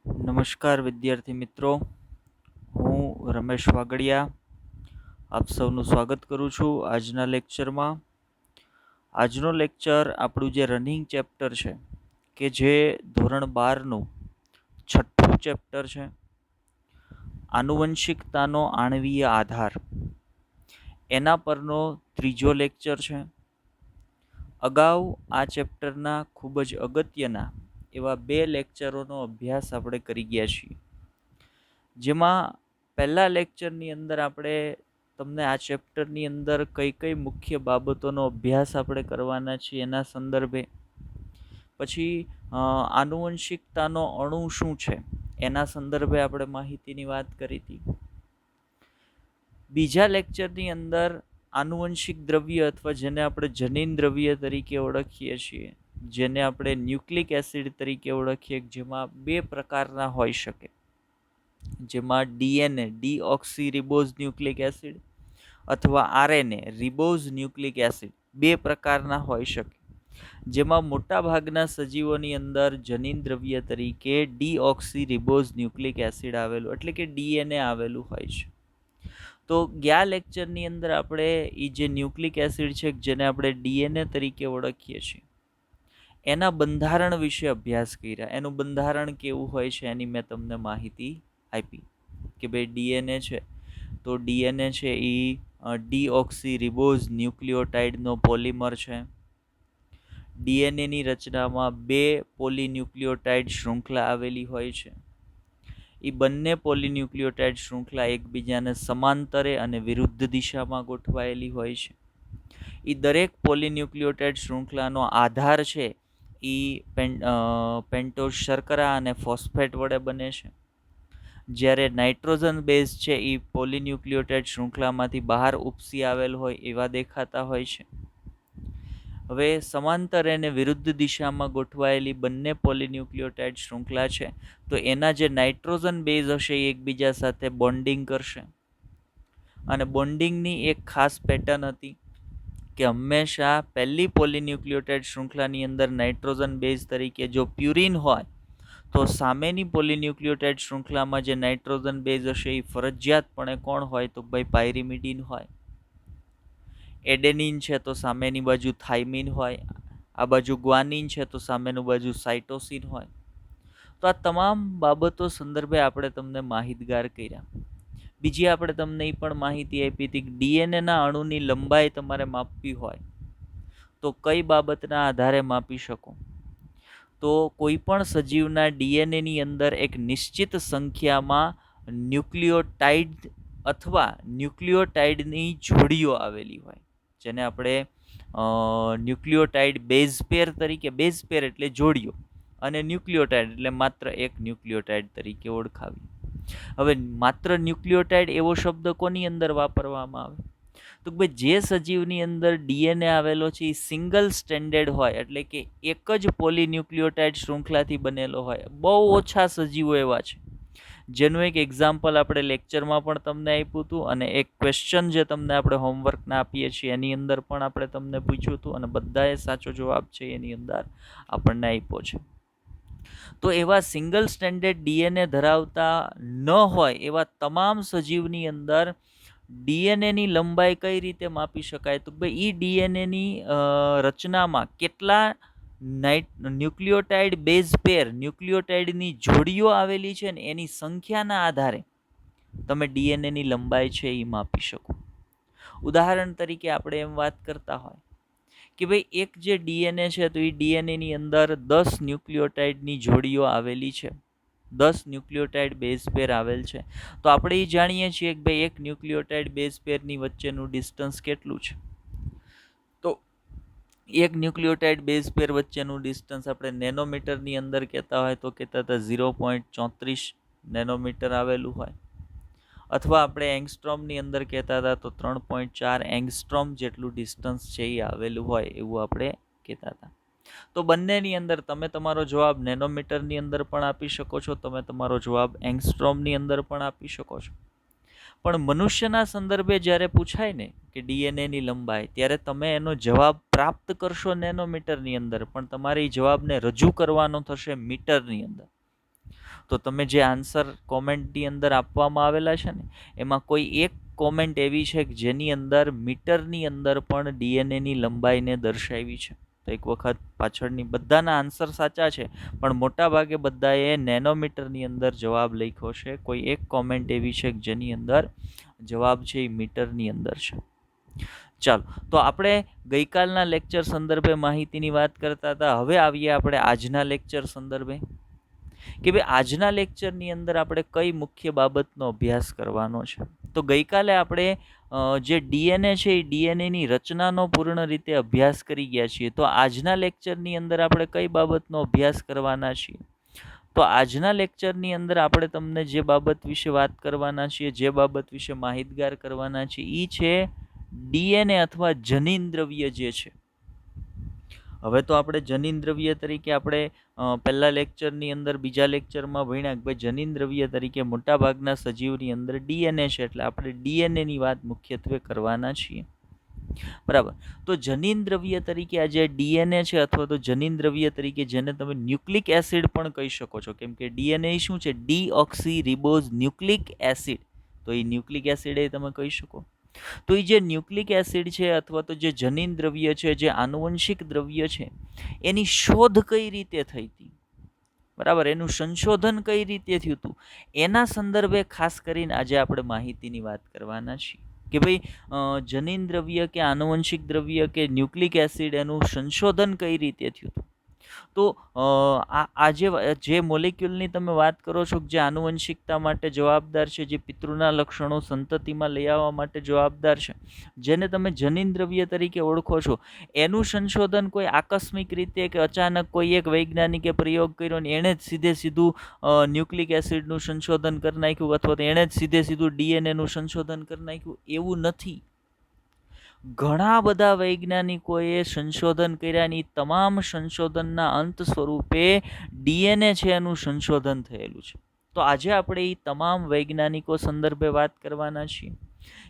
નમસ્કાર વિદ્યાર્થી મિત્રો, હું રમેશ વાગડિયા આપ સૌનું સ્વાગત કરું છું આજના લેક્ચરમાં. આજનો લેક્ચર આપણું જે રનિંગ ચેપ્ટર છે કે જે ધોરણ 12નું છઠ્ઠું ચેપ્ટર છે, આનુવંશિકતાનો આણ્વીય આધાર, એના પરનો ત્રીજો લેક્ચર છે. અગાઉ આ ચેપ્ટરના ખૂબ જ અગત્યના એવા 2 લેક્ચરોનો અભ્યાસ આપણે કરી ગયા છીએ. જેમાં પહેલા લેક્ચરની અંદર આપણે તમને આ ચેપ્ટરની અંદર કઈ કઈ મુખ્ય બાબતોનો અભ્યાસ આપણે કરવાના છીએ એના સંદર્ભે, પછી આનુવંશિકતાનો અણુ શું છે એના સંદર્ભે આપણે માહિતીની વાત કરી હતી. બીજા લેક્ચરની અંદર આનુવંશિક દ્રવ્ય અથવા જેને આપણે જનીન દ્રવ્ય તરીકે ઓળખીએ છીએ, જેને આપણે ન્યુક્લિક એસિડ તરીકે ઓળખીએ, જેમાં 2 પ્રકારના હોઈ શકે, જેમાં DNA deoxy ribose nucleic acid અથવા આરએનએ રિબોઝ ન્યુક્લિક એસિડ 2 પ્રકારના હોઈ શકે. જેમાં મોટા ભાગના સજીવોની અંદર જનીન દ્રવ્ય તરીકે ડીઓક્સી રિબોઝ ન્યુક્લિક એસિડ આવેલું એટલે કે ડીએનએ આવેલું હોય છે. તો ગયા લેક્ચરની અંદર આપણે એ જે ન્યુક્લિક એસિડ છે જેને આપણે ડીએનએ તરીકે ઓળખીએ છીએ એના બંધારણ વિશે અભ્યાસ કર્યા. એનું બંધારણ કેવું હોય છે એની મેં તમને માહિતી આપી કે ભાઈ ડીએનએ છે તો ડીએનએ છે એ ડીઓક્સી રિબોઝ ન્યુક્લિયોટાઇડનો પોલિમર છે. ડીએનએની રચનામાં 2 પોલીન્યુક્લિયોટાઇડ શૃંખલા આવેલી હોય છે. એ બંને પોલીન્યુક્લિયોટાઇડ શૃંખલા એકબીજાને સમાંતરે અને વિરુદ્ધ દિશામાં ગોઠવાયેલી હોય છે. એ દરેક પોલીન્યુક્લિયોટાઇડ શૃંખલાનો આધાર છે એ પેન્ટોઝ શર્કરા અને ફોસ્ફેટ વડે બને છે. જ્યારે નાઇટ્રોજન બેઝ છે એ પોલીન્યુક્લિયોટાઇડ શૃંખલામાંથી બહાર ઉપસી આવેલ હોય એવા દેખાતા હોય છે. હવે સમાંતર અને વિરુદ્ધ દિશામાં ગોઠવાયેલી બંને પોલીન્યુક્લિયોટાઇડ શૃંખલા છે તો એના જે નાઇટ્રોજન બેઝ હશે એ એકબીજા સાથે બોન્ડિંગ કરશે. અને બોન્ડિંગની એક ખાસ પેટર્ન હતી કે હંમેશા પહેલી પોલીન્યુક્લિયોટાઇડ શૃંખલાની અંદર નાઇટ્રોજન બેઝ તરીકે જો પ્યુરિન હોય તો સામેની પોલીન્યુક્લિયોટાઇડ શૃંખલામાં જે નાઇટ્રોજન બેઝ હશે એ ફરજિયાતપણે કોણ હોય તો ભાઈ પાયરિમિડિન હોય. એડેનિન છે તો સામેની બાજુ થાઇમિન હોય, આ બાજુ ગ્વાનિન છે તો સામેનું બાજુ સાઇટોસિન હોય. તો આ તમામ બાબતો સંદર્ભે આપણે તમને માહિતગાર કર્યા. બીજી આપણે તમને એ પણ માહિતી આપી હતી કે ડીએનએના અણુની લંબાઈ તમારે માપવી હોય તો કઈ બાબતના આધારે માપી શકો? તો કોઈ પણ સજીવના ડીએનએની અંદર એક નિશ્ચિત સંખ્યામાં ન્યુક્લિયોટાઇડ અથવા ન્યુક્લિયોટાઇડની જોડીઓ આવેલી હોય, જેને આપણે ન્યુક્લિયોટાઇડ બેઝ પેર તરીકે, બેઝ પેર એટલે જોડીઓ, અને ન્યુક્લિયોટાઇડ એટલે માત્ર એક ન્યુક્લિયોટાઇડ તરીકે ઓળખાવી. હવે માત્ર ન્યુક્લિયોટાઇડ એવો શબ્દ કોની અંદર વાપરવામાં આવે? તો ભાઈ જે સજીવની અંદર ડીએનએ આવેલો છે એ સિંગલ સ્ટેન્ડર્ડ હોય એટલે કે એક જ પોલીન્યુક્લિયોટાઇડ શૃંખલાથી બનેલો હોય. બહુ ઓછા સજીવો એવા છે જેનું એક એક્ઝામ્પલ આપણે લેક્ચરમાં પણ તમને આપ્યું હતું અને એક ક્વેશ્ચન જે તમને આપણે હોમવર્કના આપીએ છીએ એની અંદર પણ આપણે તમને પૂછ્યું હતું અને બધાએ સાચો જવાબ છે એની અંદર આપણને આપ્યો છે. તો એવા સિંગલ સ્ટેન્ડર્ડ ડીએનએ ધરાવતા ન હોય એવા તમામ સજીવની અંદર ડીએનએની લંબાઈ કઈ રીતે માપી શકાય? તો ભાઈ એ ડીએનએની રચનામાં કેટલા ન્યુક્લિયોટાઇડ બેઝ પેર ન્યુક્લિયોટાઇડની જોડીઓ આવેલી છે ને એની સંખ્યાના આધારે તમે ડીએનએની લંબાઈ છે એ માપી શકો. ઉદાહરણ તરીકે આપણે એમ વાત કરતા હોય કે ભાઈ એક જે ડીએનએ છે તો એ ડીએનએની અંદર 10 ન્યુક્લિયોટાઇડની જોડીઓ આવેલી છે, 10 ન્યુક્લિયોટાઇડ બેઝ પેર આવેલ છે. તો આપણે એ જાણીએ છીએ કે ભાઈ એક ન્યુક્લિયોટાઇડ બેઝ પેરની વચ્ચેનું ડિસ્ટન્સ કેટલું છે? તો એક ન્યુક્લિયોટાઇડ બેઝ પેર વચ્ચેનું ડિસ્ટન્સ આપણે નેનોમીટરની અંદર કહેતા હોય તો કહેતા હતા 0.34 નેનોમીટર આવેલું હોય, અથવા આપણે એંગસ્ટ્રોમની અંદર કહેતા હતા તો 3.4 એંગસ્ટ્રોમ જેટલું ડિસ્ટન્સ છે એ આવેલું હોય એવું આપણે કહેતા હતા. તો બંનેની અંદર તમે તમારો જવાબ નેનોમીટરની અંદર પણ આપી શકો છો, તમે તમારો જવાબ એંગસ્ટ્રોમની અંદર પણ આપી શકો છો. પણ મનુષ્યના સંદર્ભે જ્યારે પૂછાય ને કે ડીએનએની લંબાઈ, ત્યારે તમે એનો જવાબ પ્રાપ્ત કરશો નેનોમીટરની અંદર, પણ તમારે એ જવાબને રજૂ કરવાનો થશે મીટરની અંદર. તો તમે જે આન્સર કોમેન્ટની અંદર આપવામાં આવેલા છે ને, એમાં કોઈ એક કોમેન્ટ એવી છે કે જેની અંદર મીટરની અંદર પણ ડીએનએની લંબાઈને દર્શાવી છે. તો એક વખત પાછળની બધાના આન્સર સાચા છે, પણ મોટા ભાગે બધાએ નેનોમીટરની અંદર જવાબ લખ્યો છે. કોઈ એક કોમેન્ટ એવી છે કે જેની અંદર જવાબ છે એ મીટરની અંદર છે. ચાલો, તો આપણે ગઈકાલના લેક્ચર સંદર્ભે માહિતીની વાત કરતા હતા. હવે આવીએ આપણે આજના લેક્ચર સંદર્ભે કે ભાઈ આજના લેક્ચરની અંદર આપણે કઈ મુખ્ય બાબતનો અભ્યાસ કરવાનો છે. તો ગઈકાલે આપણે જે ડીએનએ છે એ ડીએનએની રચનાનો પૂર્ણ રીતે અભ્યાસ કરી ગયા છીએ. તો આજના લેક્ચરની અંદર આપણે કઈ બાબતનો અભ્યાસ કરવાના છીએ? તો આજના લેક્ચરની અંદર આપણે તમને જે બાબત વિશે વાત કરવાના છીએ, જે બાબત વિશે માહિતગાર કરવાના છીએ, એ છે ડીએનએ અથવા જનીન દ્રવ્ય જે છે. હવે તો આપણે જનીન દ્રવ્ય તરીકે આપણે પહેલા લેક્ચરની અંદર બીજા લેક્ચરમાં ભણ્યા કે ભાઈ જનીન દ્રવ્ય તરીકે મોટાભાગના સજીવની અંદર ડીએનએ છે, એટલે આપણે ડીએનએની વાત મુખ્યત્વે કરવાના છીએ. બરાબર. તો જનીન દ્રવ્ય તરીકે આ જે ડીએનએ છે, અથવા તો જનીન દ્રવ્ય તરીકે જેને તમે ન્યુક્લિક એસિડ પણ કહી શકો છો, કેમ કે ડીએનએ શું છે? Deoxy ribose nucleic acid. તો એ ન્યુક્લિક એસિડ એ તમે કહી શકો. તો એ જે ન્યુક્લિક એસિડ છે અથવા તો જે જનીન દ્રવ્ય છે, જે આનુવંશિક દ્રવ્ય છે, એની શોધ કઈ રીતે થઈ હતી, બરાબર, એનું સંશોધન કઈ રીતે થયું હતું, એના સંદર્ભે ખાસ કરીને આજે આપણે માહિતીની વાત કરવાના છીએ કે ભાઈ જનીન દ્રવ્ય કે આનુવંશિક દ્રવ્ય કે ન્યુક્લિક એસિડ એનું સંશોધન કઈ રીતે થયું હતું. તો આજે જે મોલેક્યુલની તમે વાત કરો છો જે આનુવંશિકતા માટે જવાબદાર છે, જે પિતૃના લક્ષણો સંતતિમાં લઈ આવવા માટે જવાબદાર છે, જેને તમે જનીન દ્રવ્ય તરીકે ઓળખો છો, એનું સંશોધન કોઈ આકસ્મિક રીતે કે અચાનક કોઈ એક વૈજ્ઞાનિકે પ્રયોગ કર્યો ને એણે જ સીધું ન્યુક્લિક એસિડનું સંશોધન કરી નાખ્યું, અથવા તો એણે જ સીધું ડીએનએનું સંશોધન કરી નાખ્યું, એવું નથી. ઘણા બધા વૈજ્ઞાનિકોએ સંશોધન કર્યાની તમામ સંશોધનના અંત સ્વરૂપે ડીએનએ છે એનું સંશોધન થયેલું છે. તો આજે આપણે એ તમામ વૈજ્ઞાનિકો સંદર્ભે વાત કરવાના છીએ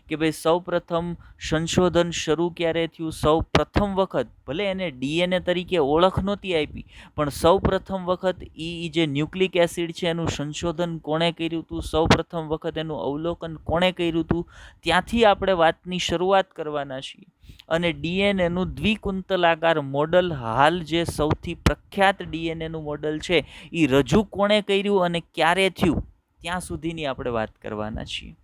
કે ભાઈ સૌ પ્રથમ સંશોધન શરૂ ક્યારે થયું. સૌ પ્રથમ વખત ભલે એને ડીએનએ તરીકે ઓળખ નહોતી આપી, પણ સૌ પ્રથમ વખત એ જે ન્યુક્લિક એસિડ છે એનું સંશોધન કોણે કર્યું હતું, સૌ પ્રથમ વખત એનું અવલોકન કોણે કર્યું હતું, ત્યાંથી આપણે વાતની શરૂઆત કરવાના છીએ. અને ડીએનએનું દ્વિકુંતલાકાર મોડલ, હાલ જે સૌથી પ્રખ્યાત ડીએનએનું મોડલ છે, એ રજૂ કોણે કર્યું અને ક્યારે થયું, ત્યાં સુધીની આપણે વાત કરવાના છીએ.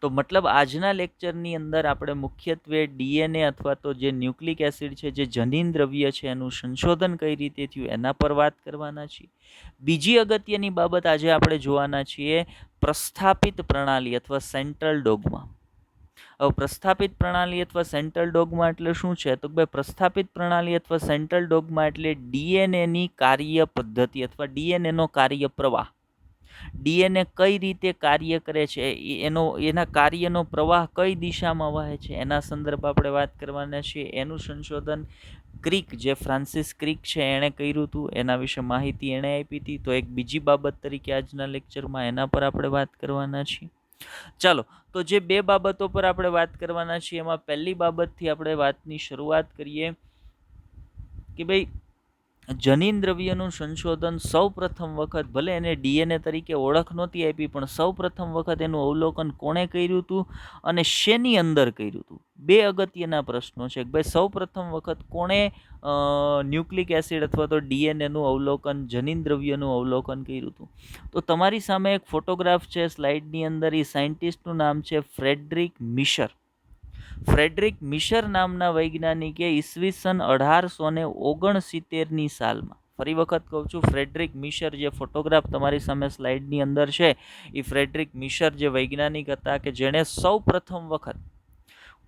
તો મતલબ આજના લેક્ચરની અંદર આપણે મુખ્યત્વે ડીએનએ અથવા તો જે ન્યુક્લિક એસિડ છે, જે જનીન દ્રવ્ય છે, એનું સંશોધન કઈ રીતે થયું એના પર વાત કરવાના છીએ. બીજી અગત્યની બાબત આજે આપણે જોવાના છીએ પ્રસ્થાપિત પ્રણાલી અથવા સેન્ટ્રલ ડોગમા. હવે પ્રસ્થાપિત પ્રણાલી અથવા સેન્ટ્રલ ડોગમા એટલે શું છે? તો ભાઈ પ્રસ્થાપિત પ્રણાલી અથવા સેન્ટ્રલ ડોગમા એટલે ડીએનએની કાર્ય પદ્ધતિ અથવા ડીએનએનો કાર્ય પ્રવાહ. ડીએનએ કઈ રીતે કાર્ય કરે છે, એના કાર્યનો પ્રવાહ કઈ દિશામાં વહે છે, એના સંદર્ભ આપણે વાત કરવાના છીએ. એનું સંશોધન ક્રિક, જે ફ્રાન્સિસ ક્રિક છે એણે કર્યું હતું, એના વિશે માહિતી એણે આપી હતી. તો એક બીજી બાબત તરીકે આજના લેક્ચરમાં એના પર આપણે વાત કરવાના છીએ. ચાલો, તો જે બે બાબતો પર આપણે વાત કરવાના છીએ એમાં પહેલી બાબતથી આપણે વાતની શરૂઆત કરીએ કે ભાઈ જનીન દ્રવ્યનું સંશોધન સૌ પ્રથમ વખત, ભલે એને ડીએનએ તરીકે ઓળખ નહોતી આપી, પણ સૌ પ્રથમ વખત એનું અવલોકન કોણે કર્યું હતું અને શેની અંદર કર્યું હતું. બે અગત્યના પ્રશ્નો છે કે ભાઈ સૌ પ્રથમ વખત કોણે ન્યુક્લિક એસિડ અથવા તો ડીએનએનું અવલોકન, જનીન દ્રવ્યનું અવલોકન કર્યું હતું. તો તમારી સામે એક ફોટોગ્રાફ છે સ્લાઇડની અંદર. એ સાયન્ટિસ્ટનું નામ છે ફ્રેડરિક મિશર. ફ્રેડરિક મિશર નામના વૈજ્ઞાનિકે ઈસવીસન 1869ની સાલમાં, ફરી વખત કહું છું, ફ્રેડરિક મિશર, જે ફોટોગ્રાફ તમારી સામે સ્લાઇડની અંદર છે, એ ફ્રેડરિક મિશર જે વૈજ્ઞાનિક હતા કે જેણે સૌ પ્રથમ વખત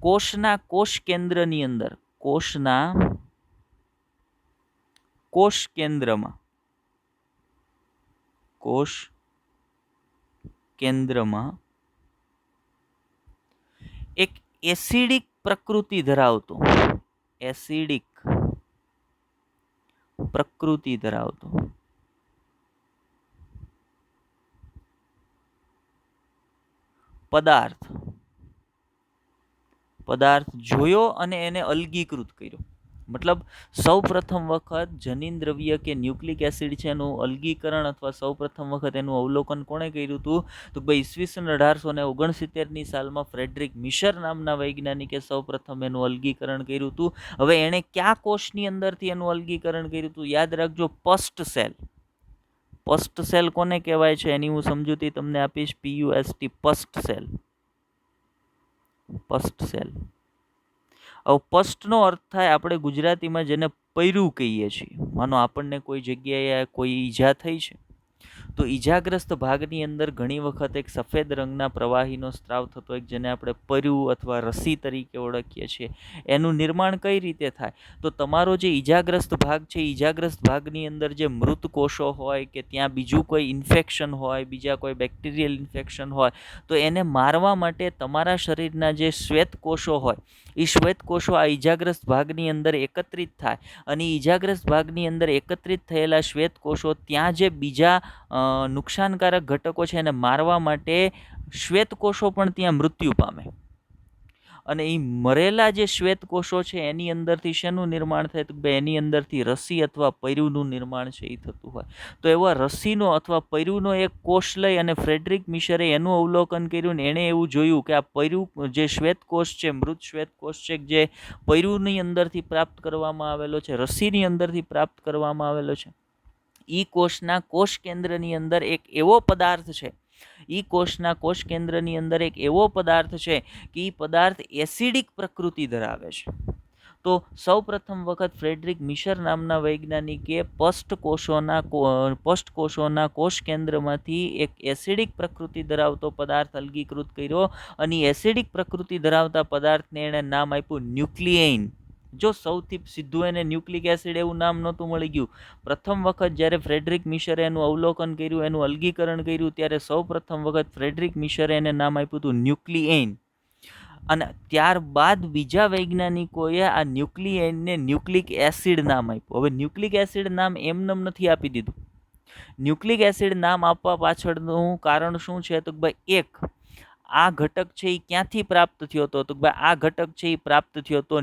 કોષના કોષ કેન્દ્રની અંદર, કોષના કોષ કેન્દ્રમાં એક એસિડિક પ્રકૃતિ ધરાવતો પદાર્થ જોયો અને એને અલગીકૃત કર્યો. મતલબ સૌ પ્રથમ વખત જનીન દ્રવ્ય કે ન્યુક્લિક એસિડ છે એનું અલગીકરણ અથવા સૌ પ્રથમ વખત એનું અવલોકન કોણે કર્યું હતું? તો ભાઈ ઈસવીસન 1869ની સાલમાં ફ્રેડરિક મિશર નામના વૈજ્ઞાનિકે સૌ પ્રથમ એનું અલગીકરણ કર્યું હતું. હવે એણે કયા કોષની અંદરથી એનું અલગીકરણ કર્યું હતું? યાદ રાખજો, પસ્ટ સેલ. પસ્ટ સેલ કોને કહેવાય છે એની હું સમજૂતી તમને આપીશ. PUST, પસ્ટ સેલ. પસ્ટ સેલ. હવે પસ્ટનો અર્થ થાય આપણે ગુજરાતીમાં જેને પૈરું કહીએ છીએ. માનો આપણને કોઈ જગ્યાએ કોઈ ઈજા થઈ છે, તો ઈજાગ્રસ્ત ભાગની અંદર ઘણી વખત એક સફેદ રંગના પ્રવાહીનો સ્ત્રાવ થતો હોય, જેને આપણે પૈરું અથવા રસી તરીકે ઓળખીએ છીએ. એનું નિર્માણ કઈ રીતે થાય? તો તમારો જે ઈજાગ્રસ્ત ભાગ છે, ઈજાગ્રસ્ત ભાગની અંદર જે મૃત કોષો હોય કે ત્યાં બીજું કોઈ ઇન્ફેક્શન હોય, બીજા કોઈ બેક્ટેરિયલ ઇન્ફેક્શન હોય, તો એને મારવા માટે તમારા શરીરના જે શ્વેત કોષો હોય, એ શ્વેત કોષો આ ઈજાગ્રસ્ત ભાગની અંદર એકત્રિત થાય અને ઈજાગ્રસ્ત ભાગની અંદર એકત્રિત થયેલા શ્વેત કોષો ત્યાં જે બીજા નુકસાનકારક ઘટકો છે એને મારવા માટે શ્વેત કોષો પણ ત્યાં મૃત્યુ પામે. અને એ મરેલા જે શ્વેત કોષો છે એની અંદરથી શેનું નિર્માણ થાય? તો એની અંદરથી રસી અથવા પૈરુંનું નિર્માણ છે એ થતું હોય. તો એવા રસીનો અથવા પૈરુંનો એક કોષ લઈ અને ફ્રેડરિક મિશરે એનું અવલોકન કર્યું ને એણે એવું જોયું કે આ પૈરું જે શ્વેત કોષ છે, મૃત શ્વેત કોષ છે, જે પૈરુંની અંદરથી પ્રાપ્ત કરવામાં આવેલો છે, રસીની અંદરથી પ્રાપ્ત કરવામાં આવેલો છે, ઈ કોષના કોષ કેન્દ્રની અંદર એક એવો પદાર્થ છે, ઈ કોષના કોષ કેન્દ્રની અંદર એક એવો પદાર્થ છે કે ઈ પદાર્થ એસિડિક પ્રકૃતિ ધરાવે છે. તો સૌ પ્રથમ વખત ફ્રેડરિક મિશર નામના વૈજ્ઞાનિકે પસ્ટ કોષોના કોષ કેન્દ્રમાંથી એક એસિડિક પ્રકૃતિ ધરાવતો પદાર્થ અલગીકૃત કર્યો અને એસિડિક પ્રકૃતિ ધરાવતા પદાર્થને એણે નામ આપ્યું ન્યુક્લિયન. જો સૌથી સીધું એને ન્યુક્લિક એસિડ એવું નામ નહોતું મળી ગયું. પ્રથમ વખત જ્યારે ફ્રેડરિક મિશરે એનું અવલોકન કર્યું, એનું અલગીકરણ કર્યું, ત્યારે સૌ પ્રથમ વખત ફ્રેડરિક મિશરે એને નામ આપ્યું હતું ન્યુક્લિયન. અને ત્યારબાદ બીજા વૈજ્ઞાનિકોએ આ ન્યુક્લિયનને ન્યુક્લિક એસિડ નામ આપ્યું. હવે ન્યુક્લિક એસિડ નામ એમનેમ નથી આપી દીધું. ન્યુક્લિક એસિડ નામ આપવા પાછળનું કારણ શું છે? તો ભાઈ એક આ ઘટક છે એ ક્યાંથી પ્રાપ્ત થયો હતો? તો ભાઈ આ ઘટક છે એ પ્રાપ્ત થયો હતો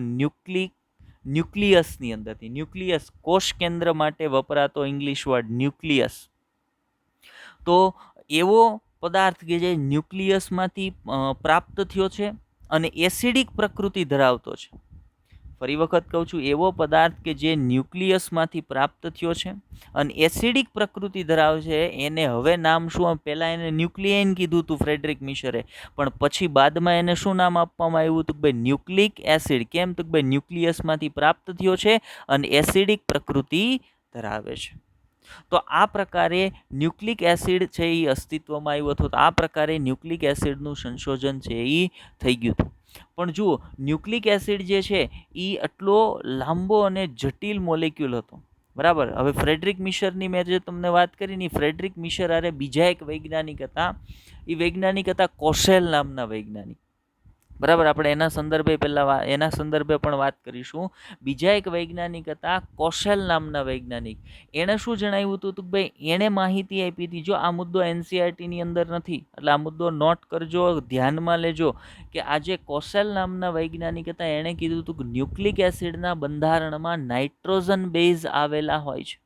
ન્યુક્લિયસની અંદરથી. ન્યુક્લિયસ કોષ કેન્દ્ર માટે વપરાતો ઇંગ્લિશ વર્ડ ન્યુક્લિયસ. તો એવો પદાર્થ કે જે ન્યુક્લિયસમાંથી પ્રાપ્ત થયો છે અને એસિડિક પ્રકૃતિ ધરાવતો છે. ફરી વખત કહું છું, એવો પદાર્થ કે જે ન્યુક્લિયસમાંથી પ્રાપ્ત થયો છે અને એસિડિક પ્રકૃતિ ધરાવે છે, એને હવે નામ શું? પહેલાં એને ન્યુક્લિયન કીધું હતું ફ્રેડરિક મિશરે, પણ પછી બાદમાં એને શું નામ આપવામાં આવ્યું હતું? ભાઈ ન્યુક્લિક એસિડ. કેમ? તો ભાઈ ન્યુક્લિયસમાંથી પ્રાપ્ત થયો છે અને એસિડિક પ્રકૃતિ ધરાવે છે. તો આ પ્રકારે ન્યુક્લિક એસિડ છે એ અસ્તિત્વમાં આવ્યું હતું. તો આ પ્રકારે ન્યુક્લિક એસિડનું સંશોધન છે એ થઈ ગયું હતું. પણ જુઓ, ન્યુક્લિક એસિડ જે છે એ આટલો લાંબો અને જટિલ મોલેક્યુલ હતો, બરાબર. હવે ફ્રેડરિક મિશરની મેં જે તમને વાત કરી ને, ફ્રેડરિક મિશર અરે બીજા એક વૈજ્ઞાનિક હતા. એ વૈજ્ઞાનિક હતા કોશેલ નામના વૈજ્ઞાનિક, બરાબર. આપણે એના સંદર્ભે પણ વાત કરીશું. બીજા એક વૈજ્ઞાનિક હતા કોશેલ નામના વૈજ્ઞાનિક. એણે શું જણાવ્યું હતું? તો ભાઈ એણે માહિતી આપી હતી. જો આ મુદ્દો NCERTની અંદર નથી, એટલે આ મુદ્દો નોટ કરજો, ધ્યાનમાં લેજો કે આ જે કોશેલ નામના વૈજ્ઞાનિક હતા એણે કીધું હતું કે ન્યુક્લિક એસિડના બંધારણમાં નાઇટ્રોજન બેઝ આવેલા હોય છે.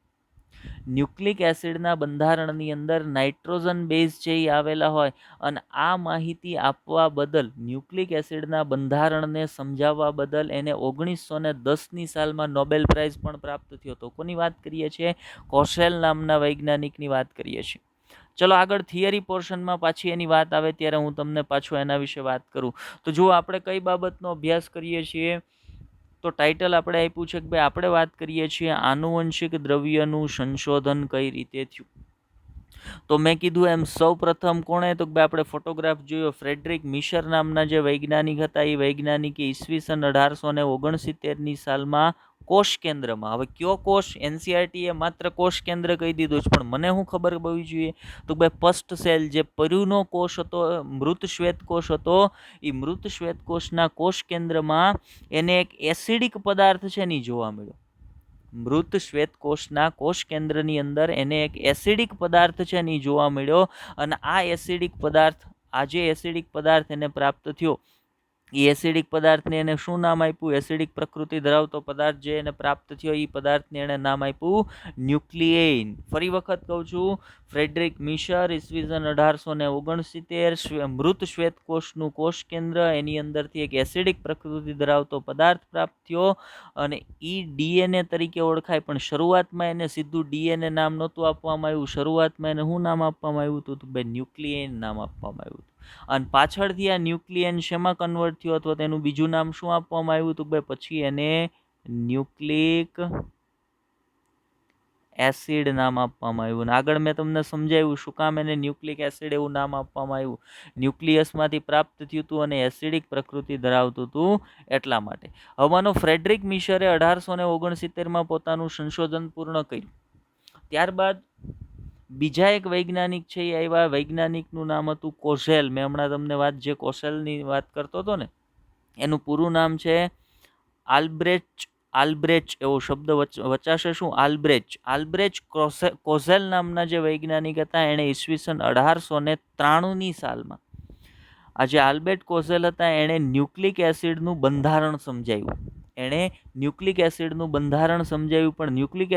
ન્યુક્લિક એસિડના બંધારણની અંદર નાઇટ્રોજન બેઝ છે એ આવેલા હોય. અને આ માહિતી આપવા બદલ, ન્યુક્લિક એસિડના બંધારણને સમજાવવા બદલ એને 1910ની સાલમાં નોબેલ પ્રાઇઝ પણ પ્રાપ્ત થયો હતો. કોની વાત કરીએ છીએ? કોશેલ નામના વૈજ્ઞાનિકની વાત કરીએ છીએ. ચલો આગળ થિયરી પોર્શનમાં પાછી એની વાત આવે ત્યારે હું તમને પાછું એના વિશે વાત કરું. તો જો આપણે કઈ બાબતનો અભ્યાસ કરીએ છીએ, તો ટાઇટલ આપણે આપ્યું છે કે ભાઈ આપણે વાત કરીએ છીએ આનુવંશિક દ્રવ્યનું સંશોધન કઈ રીતે થયું. તો મેં કીધું એમ સૌ પ્રથમ કોણે? તો ભાઈ આપણે ફોટોગ્રાફ જોયો. ફ્રેડરિક મિશર નામના જે વૈજ્ઞાનિક હતા એ વૈજ્ઞાનિકે ઈસવીસન 1869ની સાલમાં કોષ કેન્દ્રમાં, હવે કયો કોષ? NCERT એ માત્ર કોષ કેન્દ્ર કહી દીધું છે, પણ મને શું ખબર હોવી જોઈએ? તો ભાઈ પસ્ટ સેલ, જે પરુનો કોષ હતો, મૃત શ્વેત કોષ હતો, એ મૃત શ્વેત કોષના કોષ કેન્દ્રમાં એને એક એસિડિક પદાર્થ છે ને જોવા મળ્યો. મૃત શ્વેત કોષના કોષ કેન્દ્રની અંદર એને એક એસિડિક પદાર્થ છે ને જોવા મળ્યો. અને આ એસિડિક પદાર્થ, આ જે એસિડિક પદાર્થ એને પ્રાપ્ત થયો, એ એસિડિક પદાર્થને એને શું નામ આપ્યું? એસિડિક પ્રકૃતિ ધરાવતો પદાર્થ જે એને પ્રાપ્ત થયો એ પદાર્થને એને નામ આપ્યું ન્યુક્લિયેન. ફરી વખત કહું છું, ફ્રેડરિક મિશર ઈસવીસન 1869 મૃત શ્વેતકોષનું કોષ કેન્દ્ર એની અંદરથી એક એસિડિક પ્રકૃતિ ધરાવતો પદાર્થ પ્રાપ્ત થયો અને એ ડીએનએ તરીકે ઓળખાય. પણ શરૂઆતમાં એને સીધું ડીએનએ નામ નહોતું આપવામાં આવ્યું. શરૂઆતમાં એને શું નામ આપવામાં આવ્યું હતું? તો ભાઈ ન્યુક્લિયેન નામ આપવામાં આવ્યું હતું. અને પાછળથી આ ન્યુક્લિયન શેમાં કન્વર્ટ થયો અથવા તેનું બીજું નામ શું આપવામાં આવ્યું હતું? ભાઈ પછી એને ન્યુક્લિક એસિડ નામ આપવામાં આવ્યું. અને આગળ મેં તમને સમજાવ્યું શું કામ એને ન્યુક્લિક એસિડ એવું નામ આપવામાં આવ્યું. ન્યુક્લિયસમાંથી પ્રાપ્ત થયું હતું અને એસિડિક પ્રકૃતિ ધરાવતું હતું એટલા માટે. હવે માનો ફ્રેડરિક મિશરે 1869માં પોતાનું સંશોધન પૂર્ણ કર્યું. ત્યારબાદ બીજા એક વૈજ્ઞાનિક છે એ આવ્યા. વૈજ્ઞાનિકનું નામ હતું કોઝેલ. મેં હમણાં તમને જે કોઝેલની વાત કરતો હતો ને, એનું પૂરું નામ છે આલ્બ્રેચ એવો શબ્દ વચાશે શું? આલ્બ્રેચ કોઝેલ નામના જે વૈજ્ઞાનિક હતા એણે ઈસવીસન 1893ની સાલમાં આજે આલ્બર્ટ કોઝેલ હતા એણે ન્યુક્લિક એસિડનું બંધારણ સમજાવ્યું. પણ ન્યુક્લિક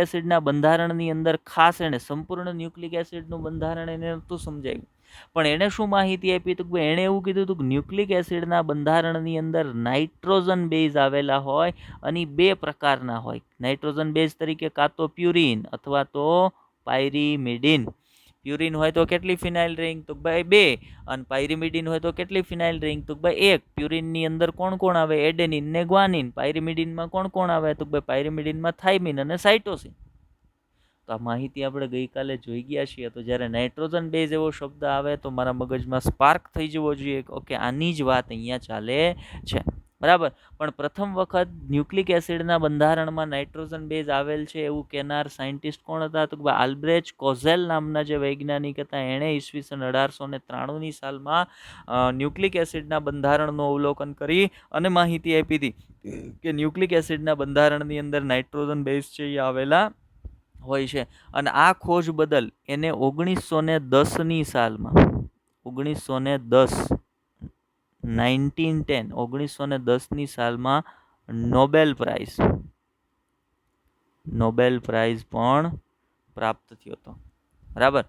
એસિડના બંધારણની અંદર ખાસ એણે સંપૂર્ણ ન્યુક્લિક એસિડનું બંધારણ એને નહોતું સમજાવ્યું. પણ એણે શું માહિતી આપી? તો એણે એવું કીધું હતું કે ન્યુક્લિક એસિડના બંધારણની અંદર નાઇટ્રોજન બેઝ આવેલા હોય અને 2 પ્રકારના હોય. નાઇટ્રોજન બેઝ તરીકે કાં તો પ્યુરિન અથવા તો પાયરીમિડિન. પ્યુરિન હોય તો કેટલી ફિનાઇલ રિંગ? તો ભાઈ 2. અને પાયરીમિડિન હોય તો કેટલી ફિનાઇલ રિંગ? તો ભાઈ 1. પ્યુરિનની અંદર કોણ કોણ આવે? એડેનિન ને ગ્વાનિન. પાયરીમિડિનમાં કોણ કોણ આવે? તો ભાઈ પાયરીમિડિનમાં થાઇમિન અને સાઇટોસિન. તો આ માહિતી આપણે ગઈકાલે જોઈ ગયા છીએ. તો જ્યારે નાઇટ્રોજન બેઝ એવો શબ્દ આવે તો મારા મગજમાં સ્પાર્ક થઈ જવો જોઈએ, ઓકે આની જ વાત અહીંયા ચાલે છે, બરાબર. પણ પ્રથમ વખત ન્યુક્લિક એસિડના બંધારણમાં નાઇટ્રોજન બેઝ આવેલ છે એવું કહેનાર સાયન્ટિસ્ટ કોણ હતા? તો આલ્બ્રેચ કોઝેલ નામના જે વૈજ્ઞાનિક હતા એણે ઈસવીસન 1893ની સાલમાં ન્યુક્લિક એસિડના બંધારણનું અવલોકન કરી અને માહિતી આપી હતી કે ન્યુક્લિક એસિડના બંધારણની અંદર નાઇટ્રોજન બેઝ છે એ આવેલા હોય છે. અને આ ખોજ બદલ એને 1910ની સાલમાં 1910ની સાલમાં નોબેલ પ્રાઇઝ પણ પ્રાપ્ત થયો હતો, બરાબર.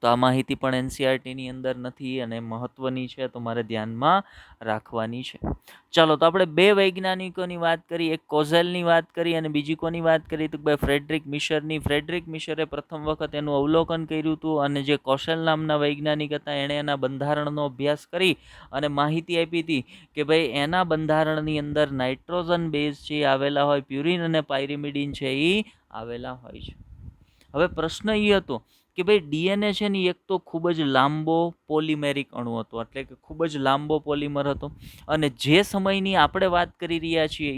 તો આ માહિતી પણ એનસીઈઆરટીની અંદર નથી અને મહત્વની છે, તો મારે ધ્યાનમાં રાખવાની છે. ચાલો, તો આપણે 2 વૈજ્ઞાનિકોની વાત કરી, એક કોઝેલની વાત કરી અને બીજી કોની વાત કરી? તો ભાઈ ફ્રેડરિક મિશરની. ફ્રેડરિક મિશરે પ્રથમ વખત એનું અવલોકન કર્યું હતું અને જે કોઝેલ નામના વૈજ્ઞાનિક હતા એણે એના બંધારણનો અભ્યાસ કરી અને માહિતી આપી હતી કે ભાઈ એના બંધારણની અંદર નાઇટ્રોજન બેઝ છે આવેલા હોય, પ્યુરિન અને પાયરીમિડિન છે એ આવેલા હોય છે. હવે પ્રશ્ન એ હતો કે ભાઈ ડીએનએ છે ને એક તો ખૂબ જ લાંબો પોલિમેરિક અણુ હતો, એટલે કે ખૂબ જ લાંબો પોલિમર હતો. અને જે સમયની આપણે વાત કરી રહ્યા છીએ,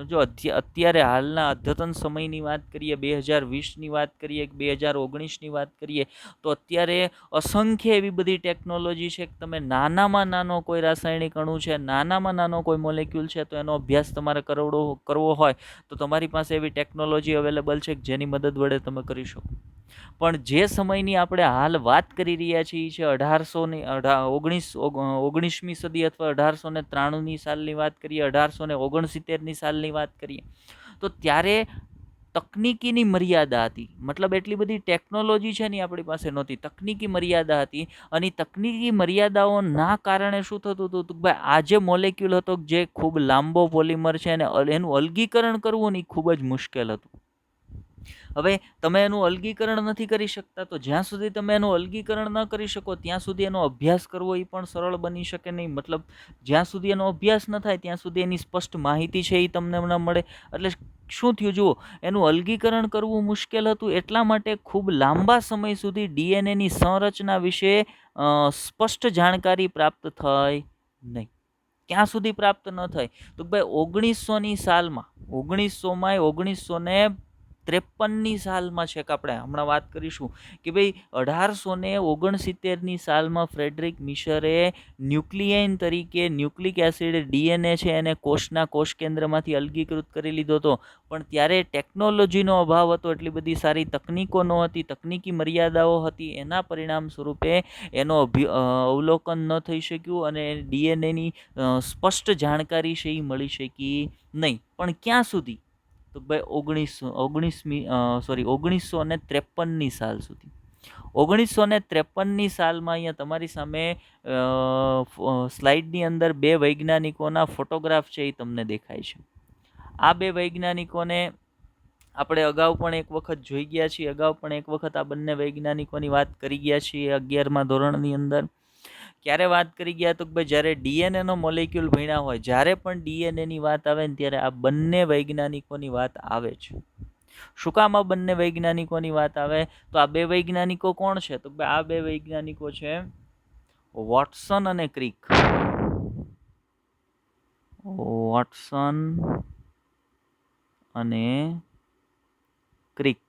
જો અત્યારે હાલના અદ્યતન સમયની વાત કરીએ, 2020ની વાત કરીએ, 2019ની વાત કરીએ, તો અત્યારે અસંખ્ય એવી બધી ટેકનોલોજી છે કે તમે નાનામાં નાનો કોઈ રાસાયણિક અણુ છે, નાનામાં નાનો કોઈ મોલેક્યુલ છે, તો એનો અભ્યાસ તમારે કરવો હોય તો તમારી પાસે એવી ટેકનોલોજી અવેલેબલ છે જેની મદદ વડે તમે કરી શકો. પણ જે સમયની આપણે હાલ વાત કરી રહ્યા છીએ છે 19મી સદી અથવા 1893ની સાલની વાત કરીએ, 1869ની સાલની વાત કરીએ, તો ત્યારે તકનીકીની મર્યાદા હતી. મતલબ એટલી બધી ટેકનોલોજી છે ને આપણી પાસે નહોતી, તકનીકી મર્યાદા હતી. અને તકનીકી મર્યાદાઓના કારણે શું થતું હતું? તો ભાઈ આ જે મોલેક્યુલ હતો જે ખૂબ લાંબો પોલિમર છે અને એનું અલગીકરણ કરવું ને એ ખૂબ જ મુશ્કેલ હતું. હવે તમે એનું અલગીકરણ નથી કરી શકતા, તો જ્યાં સુધી તમે એનું અલગીકરણ ન કરી શકો ત્યાં સુધી એનો અભ્યાસ કરવો એ પણ સરળ બની શકે નહીં. મતલબ જ્યાં સુધી એનો અભ્યાસ ન થાય ત્યાં સુધી એની સ્પષ્ટ માહિતી છે એ તમને ન મળે. એટલે શું થયું જુઓ, એનું અલગીકરણ કરવું મુશ્કેલ હતું. એટલા માટે ખૂબ લાંબા સમય સુધી ડીએનએની સંરચના વિશે સ્પષ્ટ જાણકારી પ્રાપ્ત થઈ નહીં. ક્યાં સુધી પ્રાપ્ત ન થઈ? તો ભાઈ 1900ની સાલમાં 1900 1853ની સાલમાં છે કે આપણે હમણાં વાત કરીશું કે ભાઈ 1869ની સાલમાં ફ્રેડરિક મિશરે ન્યુક્લિયન તરીકે ન્યુક્લિક એસિડ DNA છે એને કોષના કોષ કેન્દ્રમાંથી અલગીકૃત કરી લીધો હતો. પણ ત્યારે ટેકનોલોજીનો અભાવ હતો, એટલી બધી સારી તકનીકો ન હતી, તકનીકી મર્યાદાઓ હતી. એના પરિણામ સ્વરૂપે એનો અવલોકન ન થઈ શક્યું અને DNAની સ્પષ્ટ જાણકારી છે એ મળી શકી નહીં. પણ ક્યાં સુધી? તો ભાઈ 1953ની સાલ સુધી. 1953ની સાલમાં અહીંયા તમારી સામે સ્લાઇડની અંદર બે વૈજ્ઞાનિકોના ફોટોગ્રાફ છે એ તમને દેખાય છે. આ બે વૈજ્ઞાનિકોને આપણે અગાઉ પણ એક વખત જોઈ ગયા છીએ. અગાઉ પણ એક વખત આ બંને વૈજ્ઞાનિકોની વાત કરી ગયા છીએ 11મા ધોરણની અંદર. ક્યારે વાત કરી ગયા? તો ભાઈ જ્યારે DNA નો મોલેક્યુલ ભણ્યા હોય, જ્યારે પણ DNA ની વાત આવે ને ત્યારે આ બંને વૈજ્ઞાનિકોની વાત આવે છે. શું કામ આ બંને વૈજ્ઞાનિકોની વાત આવે? તો આ બે વૈજ્ઞાનિકો કોણ છે? તો આ બે વૈજ્ઞાનિકો છે વોટસન અને ક્રિક. વોટસન અને ક્રિક.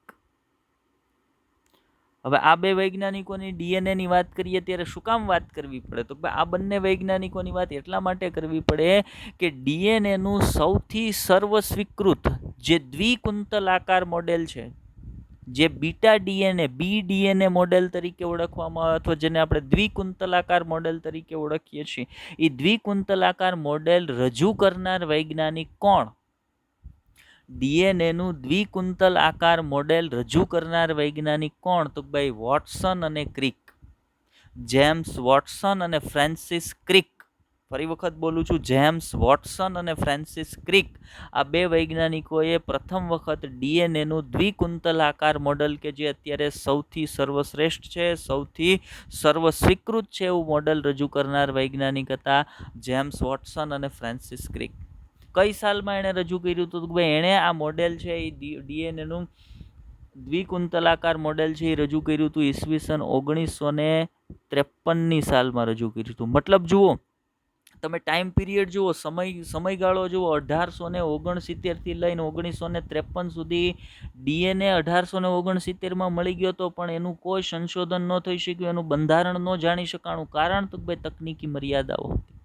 હવે આ બે વૈજ્ઞાનિકોની DNA ની વાત કરીએ ત્યારે શું કામ વાત કરવી પડે? તો આ બંને વૈજ્ઞાનિકોની વાત એટલા માટે કરવી પડે કે DNA નું સૌથી સર્વસ્વીકૃત જે દ્વિકુંતલાકાર મોડેલ છે, જે બીટા DNA BDNA મોડેલ તરીકે ઓળખવામાં આવે અથવા જેને આપણે દ્વિકુંતલાકાર મોડેલ તરીકે ઓળખીએ છીએ, એ દ્વિકુંતલાકાર મોડેલ રજૂ કરનાર વૈજ્ઞાનિક કોણ? DNA નું દ્વિકુંતલ આકાર મોડેલ રજૂ કરનાર વૈજ્ઞાનિક કોણ? તો ભાઈ વોટસન અને ક્રિક. જેમ્સ વોટસન અને ફ્રાન્સિસ ક્રિક. ફરી વખત બોલું છું, જેમ્સ વોટસન અને ફ્રાન્સિસ ક્રિક. આ બે વૈજ્ઞાનિકોએ પ્રથમ વખત DNA નું દ્વિકુંતલ આકાર મોડેલ કે જે અત્યારે સૌથી સર્વશ્રેષ્ઠ છે, સૌથી સર્વસ્વીકૃત છે એવું મોડેલ રજૂ કરનાર વૈજ્ઞાનિક હતા જેમ્સ વોટસન અને ફ્રાન્સિસ ક્રિક. કઈ સાલમાં એણે રજૂ કર્યું હતું? ભાઈ એણે આ મોડેલ છે એ DNA નું દ્વિકુંતલાકાર મોડેલ છે એ રજૂ કર્યું હતું ઈસવીસન 1953ની સાલમાં રજૂ કર્યું હતું. મતલબ જુઓ તમે, ટાઈમ પીરિયડ જુઓ, સમયગાળો જુઓ. 1869 થી લઈને 1953 સુધી DNA 1869માં મળી ગયો હતો, પણ એનું કોઈ સંશોધન ન થઈ શક્યું, એનું બંધારણ ન જાણી શકાણું. કારણ તો ભાઈ તકનીકી મર્યાદાઓ હતી.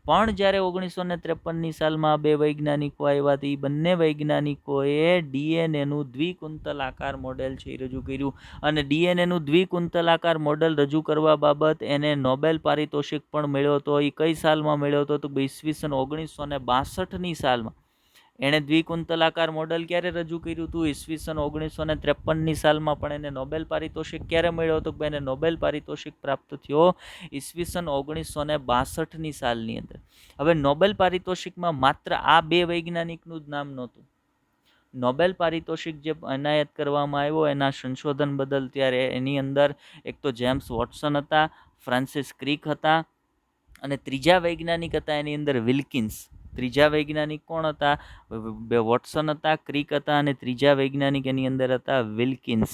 પણ જ્યારે 1953ની સાલમાં બે વૈજ્ઞાનિકો આવ્યા હતા, એ બંને વૈજ્ઞાનિકોએ DNA નું દ્વિકુંતલ આકાર મોડેલ છે એ રજૂ કર્યું. અને DNA નું દ્વિકુંતલ આકાર મોડેલ રજૂ કરવા બાબત એને નોબેલ પારિતોષિક પણ મળ્યો હતો. એ કઈ સાલમાં મળ્યો હતો? તો ઈસવીસન 1962ની સાલમાં. એણે દ્વિકુંતલાકાર મોડેલ ક્યારે રજૂ કર્યું હતું? ઈસવીસન 1953ની સાલમાં. પણ એને નોબેલ પારિતોષિક ક્યારે મળ્યો હતો? એને નોબેલ પારિતોષિક પ્રાપ્ત થયો ઈસવીસન 1962ની સાલની અંદર. હવે નોબેલ પારિતોષિકમાં માત્ર આ બે વૈજ્ઞાનિકનું જ નામ નહોતું. નોબેલ પારિતોષિક જે એનાયત કરવામાં આવ્યો એના સંશોધન બદલ, ત્યારે એની અંદર એક તો જેમ્સ વોટસન હતા, ફ્રાન્સિસ ક્રિક હતા, અને ત્રીજા વૈજ્ઞાનિક હતા એની અંદર વિલ્કિન્સ. ત્રીજા વૈજ્ઞાનિક કોણ હતા? બે વોટસન હતા, ક્રિક હતા, અને ત્રીજા વૈજ્ઞાનિક એની અંદર હતા વિલ્કિન્સ.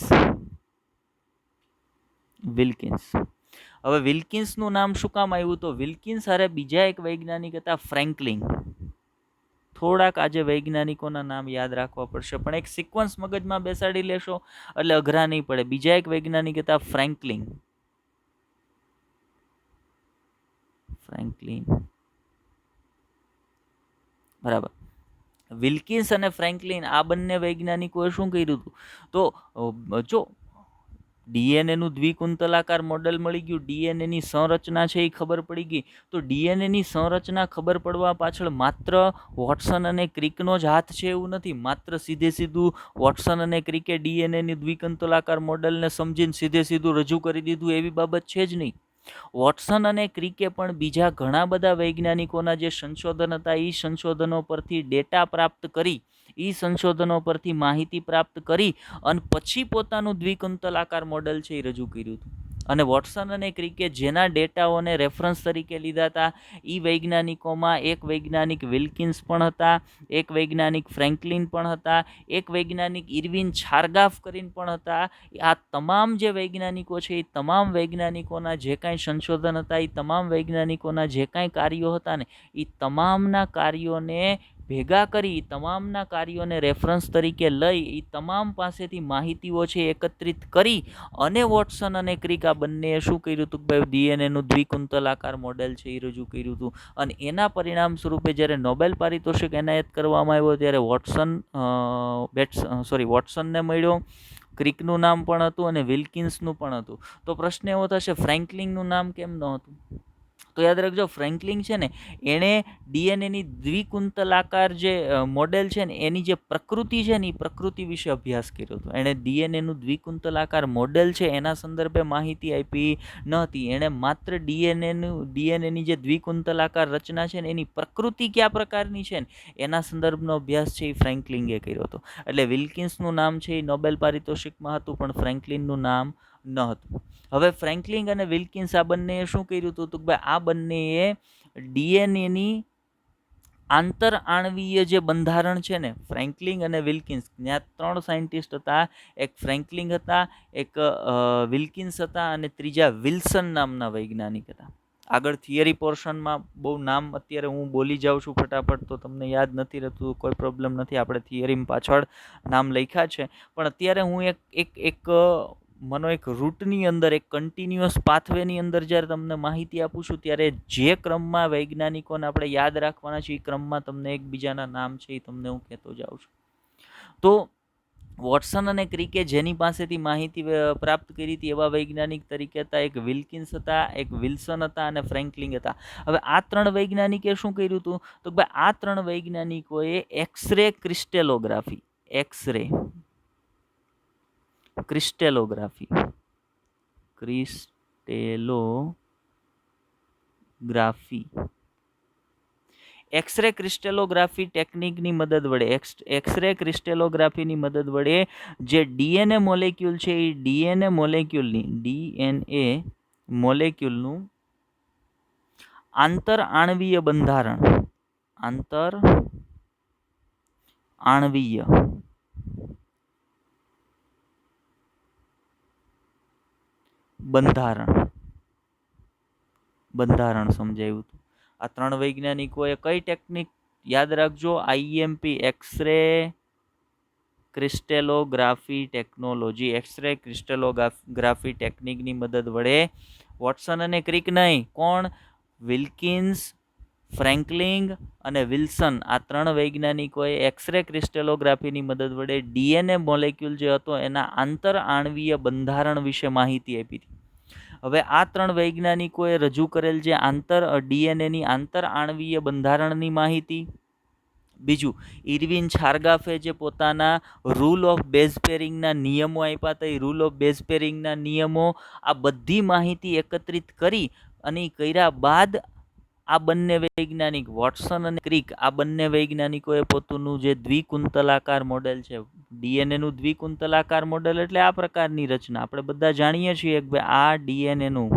હવે વિલ્કિન્સનું નામ શું કામ આવ્યું? તો વિલ્કિન્સ હારે બીજા એક વૈજ્ઞાનિક હતા ફ્રેન્કલિન. થોડાક આજે વૈજ્ઞાનિકોના નામ યાદ રાખવા પડશે, પણ એક સિક્વન્સ મગજમાં બેસાડી લેશો એટલે અઘરા નહીં પડે. બીજા એક વૈજ્ઞાનિક હતા ફ્રેન્કલિન. બરાબર. વિલ્કિન્સ અને ફ્રેન્કલિન આ બંને વૈજ્ઞાનિકોએ શું કર્યું હતું? તો જો DNA નું દ્વિકુંતલાકાર મોડેલ મળી ગયું, DNA ની સંરચના છે એ ખબર પડી ગઈ, તો DNA ની સંરચના ખબર પડવા પાછળ માત્ર વોટસન અને ક્રિકનો જ હાથ છે એવું નથી. માત્ર સીધું વોટસન અને ક્રિકે DNA ની દ્વિકુંતલાકાર મોડેલને સમજીને સીધું રજૂ કરી દીધું એવી બાબત છે જ નહીં. વોટસન અને ક્રિકે પણ બીજા ઘણા બધા વૈજ્ઞાનિકોના જે સંશોધન હતા એ સંશોધનો પરથી ડેટા પ્રાપ્ત કરી, એ સંશોધનો પરથી માહિતી પ્રાપ્ત કરી અને પછી પોતાનું દ્વિકુંતલ આકાર મોડેલ છે એ રજૂ કર્યું હતું. અને વોટસન અને ક્રિકે જેના ડેટાઓને રેફરન્સ તરીકે લીધા હતા એ વૈજ્ઞાનિકોમાં એક વૈજ્ઞાનિક વિલ્કિન્સ પણ હતા, એક વૈજ્ઞાનિક ફ્રેન્કલિન પણ હતા, એક વૈજ્ઞાનિક ઇરવિન ચારગાફ કરીને પણ હતા. આ તમામ જે વૈજ્ઞાનિકો છે એ તમામ વૈજ્ઞાનિકોના જે કાંઈ સંશોધન હતા, એ તમામ વૈજ્ઞાનિકોના જે કાંઈ કાર્યો હતા ને, એ તમામના કાર્યોને ભેગા કરી તમામના કાર્યોને રેફરન્સ તરીકે લઈ એ તમામ પાસેથી માહિતીઓ છે એકત્રિત કરી અને વોટસન અને ક્રિક આ બંનેએ શું કર્યું હતું કે ભાઈ ડીએનએનું દ્વિકુંતલાકાર મોડેલ છે એ રજૂ કર્યું હતું. અને એના પરિણામ સ્વરૂપે જ્યારે નોબેલ પારિતોષિક એનાયત કરવામાં આવ્યો ત્યારે વોટસનને મળ્યો. ક્રિકનું નામ પણ હતું અને વિલ્કિન્સનું પણ હતું. તો પ્રશ્ન એવો થશે ફ્રેન્કલિનનું નામ કેમ ન હતું? તો યાદ રાખજો, ફ્રેન્કલિન છે ને એણે ડીએનએની દ્વિકુંતલાકાર જે મોડેલ છે ને એની જે પ્રકૃતિ છે ને એ પ્રકૃતિ વિશે અભ્યાસ કર્યો હતો. એણે ડીએનએનું દ્વિકુંતલાકાર મોડેલ છે એના સંદર્ભે માહિતી આપી ન હતી. એણે માત્ર ડીએનએની જે દ્વિકુંતલાકાર રચના છે ને એની પ્રકૃતિ કયા પ્રકારની છે ને એના સંદર્ભનો અભ્યાસ છે એ ફ્રેન્કલિંગે કર્યો હતો. એટલે વિલ્કિન્સનું નામ છે એ નોબેલ પારિતોષિકમાં હતું પણ ફ્રેન્કલિનનું નામ ન હતું. હવે ફ્રેન્કલિન અને વિલ્કિન્સ આ બંનેએ શું કર્યું હતું તો ભાઈ આ બંનેએ ડીએનએની આંતર આણવીય જે બંધારણ છે ને, ફ્રેન્કલિન અને વિલ્કિન્સ, ત્યાં 3 સાયન્ટિસ્ટ હતા. એક ફ્રેન્કલિન હતા, એક વિલ્કિન્સ હતા અને ત્રીજા વિલ્સન નામના વૈજ્ઞાનિક હતા. આગળ થિયરી પોર્શનમાં બહુ નામ અત્યારે હું બોલી જાઉં છું ફટાફટ તો તમને યાદ નથી રહેતું, કોઈ પ્રોબ્લેમ નથી. આપણે થિયરી પાછળ નામ લખ્યા છે પણ અત્યારે હું એક રૂટની અંદર, એક કન્ટિન્યુઅસ પાથવેની અંદર જ્યારે તમને માહિતી આપું છું ત્યારે જે ક્રમમાં વૈજ્ઞાનિકોને આપણે યાદ રાખવાના છે એ ક્રમમાં તમને એકબીજાના નામ છે એ તમને હું કહેતો જાઉં છું. તો વોટસન અને ક્રિકે જેની પાસેથી માહિતી પ્રાપ્ત કરી હતી એવા વૈજ્ઞાનિક તરીકે હતા એક વિલ્કિન્સ હતા, એક વિલ્સન હતા અને ફ્રેન્કલિન હતા. હવે આ 3 વૈજ્ઞાનિકે શું કર્યું હતું તો ભાઈ આ 3 વૈજ્ઞાનિકોએ એક્સરે ક્રિસ્ટેલોગ્રાફી એક્સરે ક્રિસ્ટેલોગ્રાફી ટેકનિકની મદદ વડે જે ડીએનએ મોલેક્યુલ છે એ ડીએનએ મોલેક્યુલનું આંતર આણવીય બંધારણ સમજાયું હતું. આ 3 વૈજ્ઞાનિકોએ કઈ ટેકનિક યાદ રાખજો, આઈએમપી એક્સરે ક્રિસ્ટેલોગ્રાફી ટેકનિકની મદદ વડે વોટસન અને ક્રિક નહીં, કોણ? વિલ્કિન્સ, ફ્રેન્કલિન અને વિલ્સન, આ 3 વૈજ્ઞાનિકોએ એક્સરે ક્રિસ્ટેલોગ્રાફીની મદદ વડે ડીએનએ મોલેક્યુલ જે હતો એના આંતર આણવીય બંધારણ વિશે માહિતી આપી હતી. હવે આ 3 વૈજ્ઞાનિકોએ રજૂ કરેલ જે ડીએનએની આંતર આણવીય બંધારણની માહિતી, બીજું ઇરવિન ચારગાફે જે પોતાના રૂલ ઓફ બેઝ પેરિંગના નિયમો આપ્યા હતા, એ રૂલ ઓફ બેઝ પેરિંગના નિયમો, આ બધી માહિતી એકત્રિત કરી અને કર્યા બાદ આ બંને વૈજ્ઞાનિક વોટસન અને ક્રિક, આ બંને વૈજ્ઞાનિકોએ પોતાનું જે દ્વિકુંતલાકાર મોડેલ છે, ડીએનએનું દ્વિકુંતલાકાર મોડેલ એટલે આ પ્રકારની રચના. આપણે બધા જાણીએ છીએ કે આ ડીએનએનું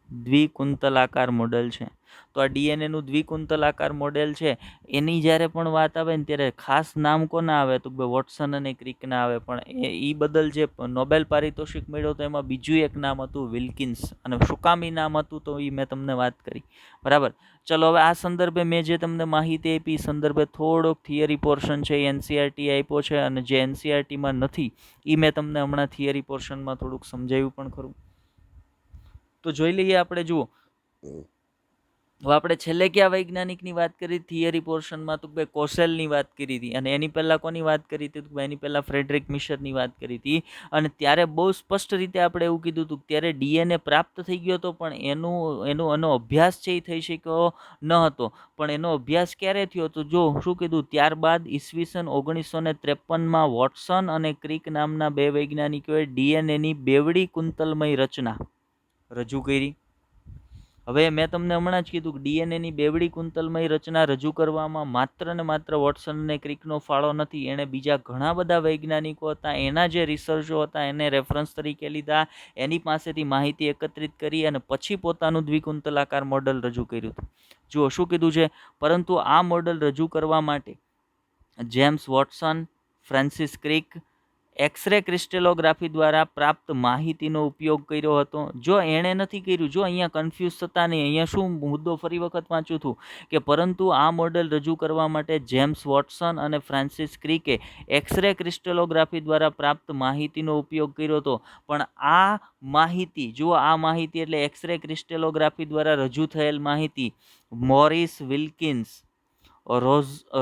દ્વિકુંતલાકાર મોડેલ છે. તો આ ડીએનએનું દ્વિકુંતલાકાર મોડેલ છે એની જ્યારે પણ વાત આવે ને ત્યારે ખાસ નામ કોના આવે તો વોટસન અને ક્રિકના આવે. પણ એ બદલ જે નોબેલ પારિતોષિક મળ્યો તો એમાં બીજું એક નામ હતું વિલ્કિન્સ. અને શું કામ એ નામ હતું તો એ મેં તમને વાત કરી, બરાબર. ચલો હવે આ સંદર્ભે મેં જે તમને માહિતી આપી સંદર્ભે થોડોક થિયરી પોર્શન છે એ એનસીઆરટી આપ્યો છે અને જે એનસીઆરટીમાં નથી એ મેં તમને હમણાં થિયરી પોર્શનમાં થોડુંક સમજાવ્યું પણ ખરું. તો જોઈ લઈએ આપણે. જુઓ, હવે આપણે છેલ્લે કયા વૈજ્ઞાનિકની વાત કરી થિયરી પોર્શનમાં તો ભાઈ કોસેલની વાત કરી હતી. અને એની પહેલાં કોની વાત કરી હતી તો એની પહેલાં ફ્રેડરિક મિશરની વાત કરી હતી. અને ત્યારે બહુ સ્પષ્ટ રીતે આપણે એવું કીધું હતું ત્યારે ડીએનએ પ્રાપ્ત થઈ ગયો હતો પણ એનો અભ્યાસ છે એ થઈ શક્યો ન હતો. પણ એનો અભ્યાસ ક્યારે થયો હતો જો શું કીધું, ત્યારબાદ ઈસવીસન 1953માં વોટસન અને ક્રિક નામના 2 વૈજ્ઞાનિકોએ ડીએનએની બેવડી કુંતલમય રચના રજૂ કરી. હવે મેં તમને હમણાં જ કીધું કે ડીએનએની બેવડી કુંતલમય રચના રજૂ કરવામાં માત્ર ને માત્ર વોટસન અને ક્રિકનો ફાળો નથી. એણે બીજા ઘણા બધા વૈજ્ઞાનિકો હતા, એના જે રિસર્ચો હતા એને રેફરન્સ તરીકે લીધા, એની પાસેથી માહિતી એકત્રિત કરી અને પછી પોતાનું દ્વિકુંતલાકાર મોડલ રજૂ કર્યું હતું. જુઓ શું કીધું છે, પરંતુ આ મોડલ રજૂ કરવા માટે James Watson, Francis Crick X ray crystallography દ્વારા પ્રાપ્ત માહિતીનો ઉપયોગ કર્યો હતો. જો એણે નથી કર્યું, જો અહીંયા કન્ફ્યુઝ થતા નહીં, અહીંયા શું મુદ્દો ફરી વખત વાંચું છું કે પરંતુ આ મોડેલ રજૂ કરવા માટે જેમ્સ વોટસન અને ફ્રાન્સિસ ક્રિકે એક્સરે ક્રિસ્ટેલોગ્રાફી દ્વારા પ્રાપ્ત માહિતીનો ઉપયોગ કર્યો હતો. પણ આ માહિતી, જુઓ આ માહિતી એટલે એક્સરે ક્રિસ્ટેલોગ્રાફી દ્વારા રજૂ થયેલ માહિતી મોરિસ વિલ્કિન્સ,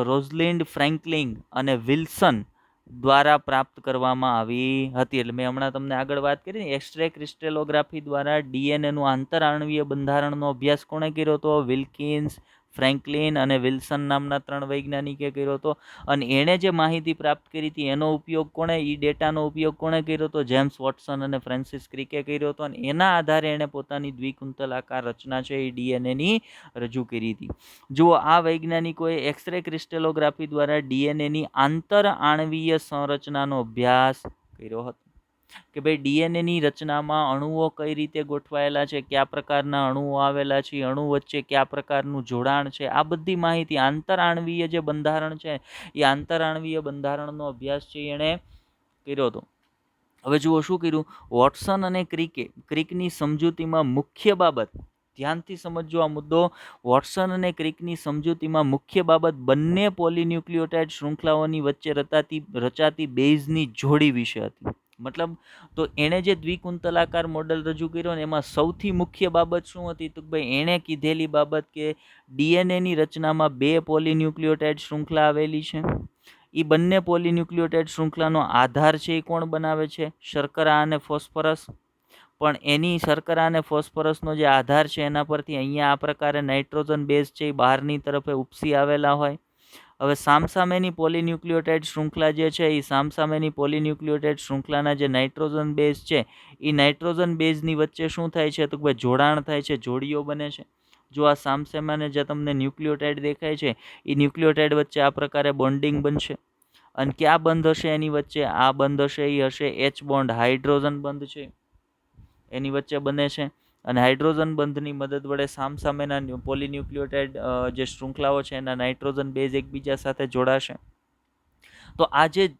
રોઝલિન્ડ ફ્રેન્કલિન અને વિલ્સન દ્વારા પ્રાપ્ત કરવામાં આવી હતી. એટલે મેં હમણાં તમને આગળ વાત કરી ને, એક્સરે ક્રિસ્ટેલોગ્રાફી દ્વારા ડીએનએનું આંતરઆણવીય બંધારણનો અભ્યાસ કોણે કર્યો હતો? વિલ્કિન્સ, ફ્રેન્કલિન અને વિલ્સન નામના 3 વૈજ્ઞાનિકે કર્યો હતો. અને એણે જે માહિતી પ્રાપ્ત કરી હતી એનો ઉપયોગ કોણે, એ ડેટાનો ઉપયોગ કોણે કર્યો હતો? જેમ્સ વોટસન અને ફ્રાન્સિસ ક્રિકે કર્યો હતો. અને એના આધારે એણે પોતાની દ્વિકુંતલાકાર રચના છે એ ડીએનએની રજૂ કરી હતી. જુઓ, આ વૈજ્ઞાનિકોએ એક્સરે ક્રિસ્ટેલોગ્રાફી દ્વારા ડીએનએની આંતરઆણવીય સંરચનાનો અભ્યાસ કર્યો હતો કે ભાઈ ડીએનએની રચનામાં અણુઓ કઈ રીતે ગોઠવાયેલા છે, કયા પ્રકારના અણુઓ આવેલા છે, અણુ વચ્ચે કયા પ્રકારનું જોડાણ છે, આ બધી માહિતી આંતરઆણવીય જે બંધારણ છે એ આંતરઆણવીય બંધારણનો અભ્યાસ છે એણે કર્યો હતો. હવે જુઓ શું કર્યું, વોટસન અને ક્રિકની સમજૂતીમાં મુખ્ય બાબત, ધ્યાનથી સમજો આ મુદ્દો, વોટસન અને ક્રિકની સમજૂતીમાં મુખ્ય બાબત બંને પોલીન્યુક્લિયોટાઇડ શૃંખલાઓની વચ્ચે રચાતી બેઝની જોડી વિશે હતી. મતલબ તો એણે જે દ્વિકુંતલાકાર મોડેલ રજૂ કર્યો ને એમાં સૌથી મુખ્ય બાબત શું હતી? તો ભાઈ એણે કીધેલી બાબત કે ડીએનએની રચનામાં 2 પોલીન્યુક્લિયોટાઇડ શૃંખલા આવેલી છે. એ બંને પોલીન્યુક્લિયોટાઇડ શૃંખલાનો આધાર છે એ કોણ બનાવે છે? શર્કરા અને ફોસ્ફરસ. પણ એની શર્કરા અને ફોસ્ફરસનો જે આધાર છે એના પરથી અહીંયા આ પ્રકારે નાઇટ્રોજન બેઝ છે એ બહારની તરફે ઉપસી આવેલા હોય. હવે સામસામેની પોલીન્યુક્લિયોટાઇડ શૃંખલા જે છે એ સામસામેની પોલીન્યુક્લિયોટાઇડ શૃંખલાના જે નાઇટ્રોજન બેઝ છે એ નાઇટ્રોજન બેઝની વચ્ચે શું થાય છે? તો ભાઈ જોડાણ થાય છે, જોડીઓ બને છે. જો આ સામસામાને જે તમને ન્યુક્લિયોટાઇડ દેખાય છે એ ન્યુક્લિયોટાઇડ વચ્ચે આ પ્રકારે બોન્ડિંગ બનશે. અને ક્યાં બંધ હશે એની વચ્ચે? આ બંધ હશે એ હશે H બોન્ડ, હાઇડ્રોજન બંધ છે એની વચ્ચે બને છે. અને હાઇડ્રોજન બંધની મદદ વડે સામસામેના પોલીન્યુક્લિયોટાઇડ જે શૃંખલાઓ છે એના નાઇટ્રોજન બેઝ એકબીજા સાથે જોડાશે. તો આ જે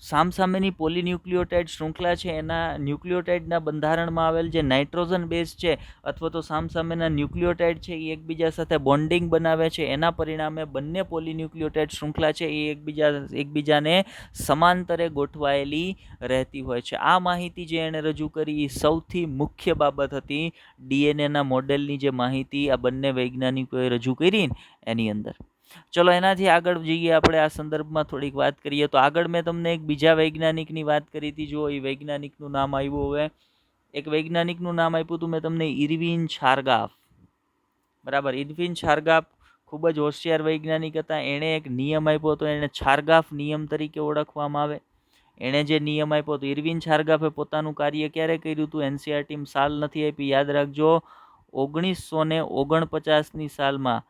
સામસામેની પોલીન્યુક્લિયોટાઇડ શૃંખલા છે એના ન્યુક્લિયોટાઇડના બંધારણમાં આવેલ જે નાઇટ્રોજન બેઝ છે અથવા તો સામસામેના ન્યુક્લિયોટાઇડ છે એ એકબીજા સાથે બોન્ડિંગ બનાવે છે. એના પરિણામે બંને પોલીન્યુક્લિયોટાઇડ શૃંખલા છે એ એકબીજાને સમાંતરે ગોઠવાયેલી રહેતી હોય છે. આ માહિતી જે એણે રજૂ કરી એ સૌથી મુખ્ય બાબત હતી ડીએનએના મોડેલની જે માહિતી આ બંને વૈજ્ઞાનિકોએ રજૂ કરી એની અંદર. ચલો એનાથી આગળ જઈએ, આપણે આ સંદર્ભમાં થોડીક વાત કરીએ. તો આગળ મેં તમને એક બીજા વૈજ્ઞાનિકની વાત કરી હતી. જો એ વૈજ્ઞાનિકનું નામ આવ્યું, હવે એક વૈજ્ઞાનિકનું નામ આપ્યું હતું મેં તમને, ઇરવિન ચારગાફ. બરાબર, ઇરવિન ચારગાફ ખૂબ જ હોશિયાર વૈજ્ઞાનિક હતા. એણે એક નિયમ આપ્યો હતો, એને ચારગાફ નિયમ તરીકે ઓળખવામાં આવે. એણે જે નિયમ આપ્યો હતો, ઇરવિન ચારગાફે પોતાનું કાર્ય ક્યારે કર્યું હતું? એનસીઆરટીમાં સાલ નથી આપી, યાદ રાખજો. 1949ની સાલમાં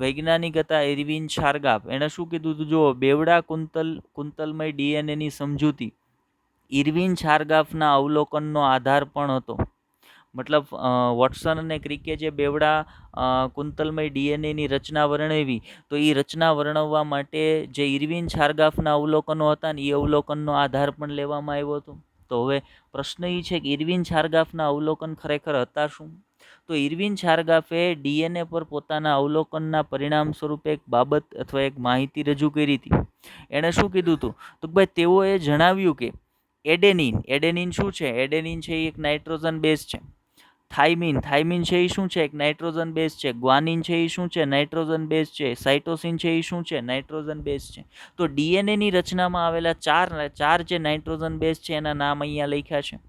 વૈજ્ઞાનિક હતા ઇરવિન ચારગાફ. એણે શું કીધું હતું? જો બેવડા કુંતલમય ડીએનએની સમજૂતી ઇરવિન ચારગાફના અવલોકનનો આધાર પણ હતો. મતલબ વોટસન અને ક્રિકે જે બેવડા કુંતલમય ડીએનએની રચના વર્ણવી, તો એ રચના વર્ણવવા માટે જે ઇરવિન ચારગાફના અવલોકનો હતા ને એ અવલોકનનો આધાર પણ લેવામાં આવ્યો હતો. તો હવે પ્રશ્ન એ છે કે ઇરવિન ચારગાફના અવલોકન ખરેખર હતા શું? તો ઇરવિન ચારગાફે ડીએનએ પર પોતાના અવલોકનના પરિણામ સ્વરૂપે એક બાબત અથવા એક માહિતી રજૂ કરી હતી. એણે શું કીધું હતું? તો ભાઈ તેઓએ જણાવ્યું કે એડેનિન શું છે? એડેનિન છે એ એક નાઇટ્રોજન બેઝ છે. થાઇમિન છે એ શું છે? એક નાઇટ્રોજન બેઝ છે. ગ્વાનિન છે એ શું છે? નાઇટ્રોજન બેઝ છે. સાઇટોસિન છે એ શું છે? નાઇટ્રોજન બેઝ છે. તો ડીએનએની રચનામાં આવેલા ચાર જે નાઇટ્રોજન બેઝ છે એના નામ અહીંયા લખ્યા છે.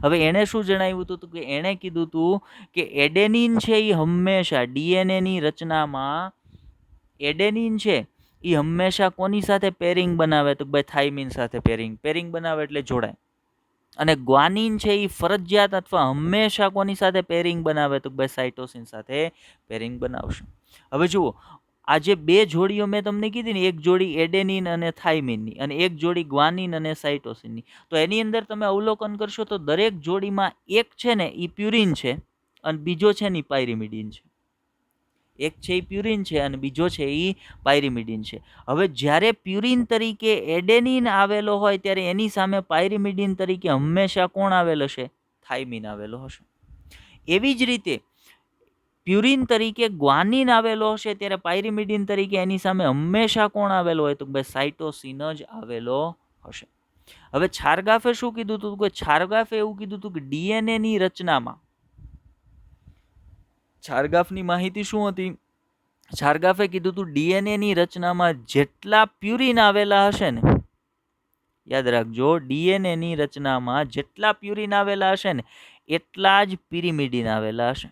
હવે એણે શું જણાવ્યું હતું કે એણે કીધું હતું કે એડેનિન છે એ હંમેશા ડીએનએની રચનામાં એડેનિન છે એ હંમેશા કોની સાથે પેરિંગ બનાવે? તો ભાઈ થાઇમિન સાથે પેરિંગ બનાવે એટલે જોડાય. અને ગ્વાનિન છે એ ફરજિયાત અથવા હંમેશા કોની સાથે પેરિંગ બનાવે? તો ભાઈ સાઇટોસિન સાથે પેરિંગ બનાવશે. હવે જુઓ, આ જે 2 જોડીઓ મેં તમને કીધી ને, એક જોડી એડેનિન અને થાઇમિનની અને એક જોડી ગ્વાનિન અને સાઇટોસિનની, તો એની અંદર તમે અવલોકન કરશો તો દરેક જોડીમાં એક છે ને એ પ્યુરિન છે અને બીજો છે ને પાયરિમિડિન છે. એક છે એ પ્યુરિન છે અને બીજો છે એ પાયરિમિડિન છે. હવે જ્યારે પ્યુરિન તરીકે એડેનિન આવેલો હોય ત્યારે એની સામે પાયરિમિડિન તરીકે હંમેશા કોણ આવેલ હશે? થાઇમિન આવેલો હશે. એવી જ રીતે પ્યુરિન તરીકે ગ્વાનિન આવેલો હશે ત્યારે પાયરિમિડિન તરીકે એની સામે હંમેશા કોણ આવેલો હોય? તો ભાઈ સાઇટોસિન જ આવેલો હશે. હવે છારગાફે શું કીધું હતું? કે છારગાફે એવું કીધું હતું કે ડીએનએ ની રચનામાં, છારગાફની માહિતી શું હતી? છારગાફે કીધું હતું ડીએનએ ની રચનામાં જેટલા પ્યુરિન આવેલા હશે ને, યાદ રાખજો, ડીએનએ ની રચનામાં જેટલા પ્યુરિન આવેલા હશે ને એટલા જ પિરિમિડિન આવેલા હશે,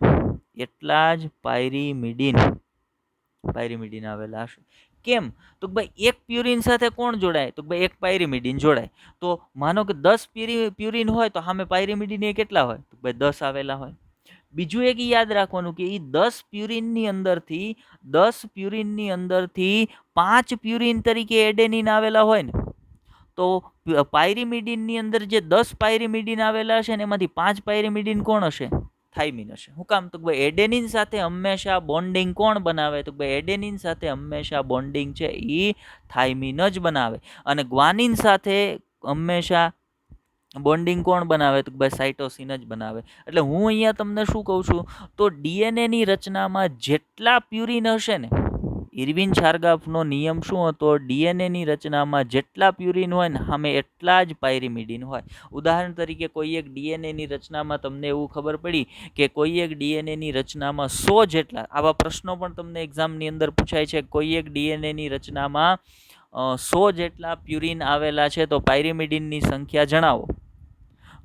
એટલા જ પાયરિમિડિન આવેલા હશે. કેમ? તો ભાઈ એક પ્યુરિન સાથે કોણ જોડાય? તો ભાઈ એક પાયરિમિડિન જોડાય. તો માનો કે 10 પ્યુરિન હોય તો સામે પાયરિમિડિન એ કેટલા હોય? તો ભાઈ 10 આવેલા હોય. બીજું એક યાદ રાખવાનું કે એ 10 પ્યુરિનની અંદરથી 5 પ્યુરિન તરીકે એડેનિન આવેલા હોય ને, તો પાયરિમિડિનની અંદર જે 10 પાયરિમિડિન આવેલા હશે ને એમાંથી 5 પાયરિમિડિન કોણ હશે? થાઇમિન હશે. શું કામ? તો ભાઈ એડેનિન સાથે હંમેશા બોન્ડિંગ કોણ બનાવે? તો ભાઈ એડેનિન સાથે હંમેશા બોન્ડિંગ છે એ થાઇમિન જ બનાવે. અને ગ્વાનિન સાથે હંમેશા બોન્ડિંગ કોણ બનાવે? તો ભાઈ સાઇટોસિન જ બનાવે. એટલે હું અહીંયા તમને શું કહું છું? તો ડીએનએ ની રચનામાં જેટલા પ્યુરિન હશે ને, ઇરવિન છારગાફનો નિયમ શું હતો? ડીએનએ ની રચનામાં જેટલા પ્યુરિન હોય ને સામે એટલા જ પાયરિમિડિન હોય. ઉદાહરણ તરીકે કોઈ એક ડીએનએ ની રચનામાં તમને એવું ખબર પડી કે કોઈ એક ડીએનએ ની રચનામાં 100 જેટલા, આવા પ્રશ્નો પણ તમને એક્ઝામની અંદર પૂછાય છે, કોઈ એક ડીએનએ ની રચનામાં 100 જેટલા પ્યુરિન આવેલા છે તો પાયરિમિડિનની સંખ્યા જણાવો.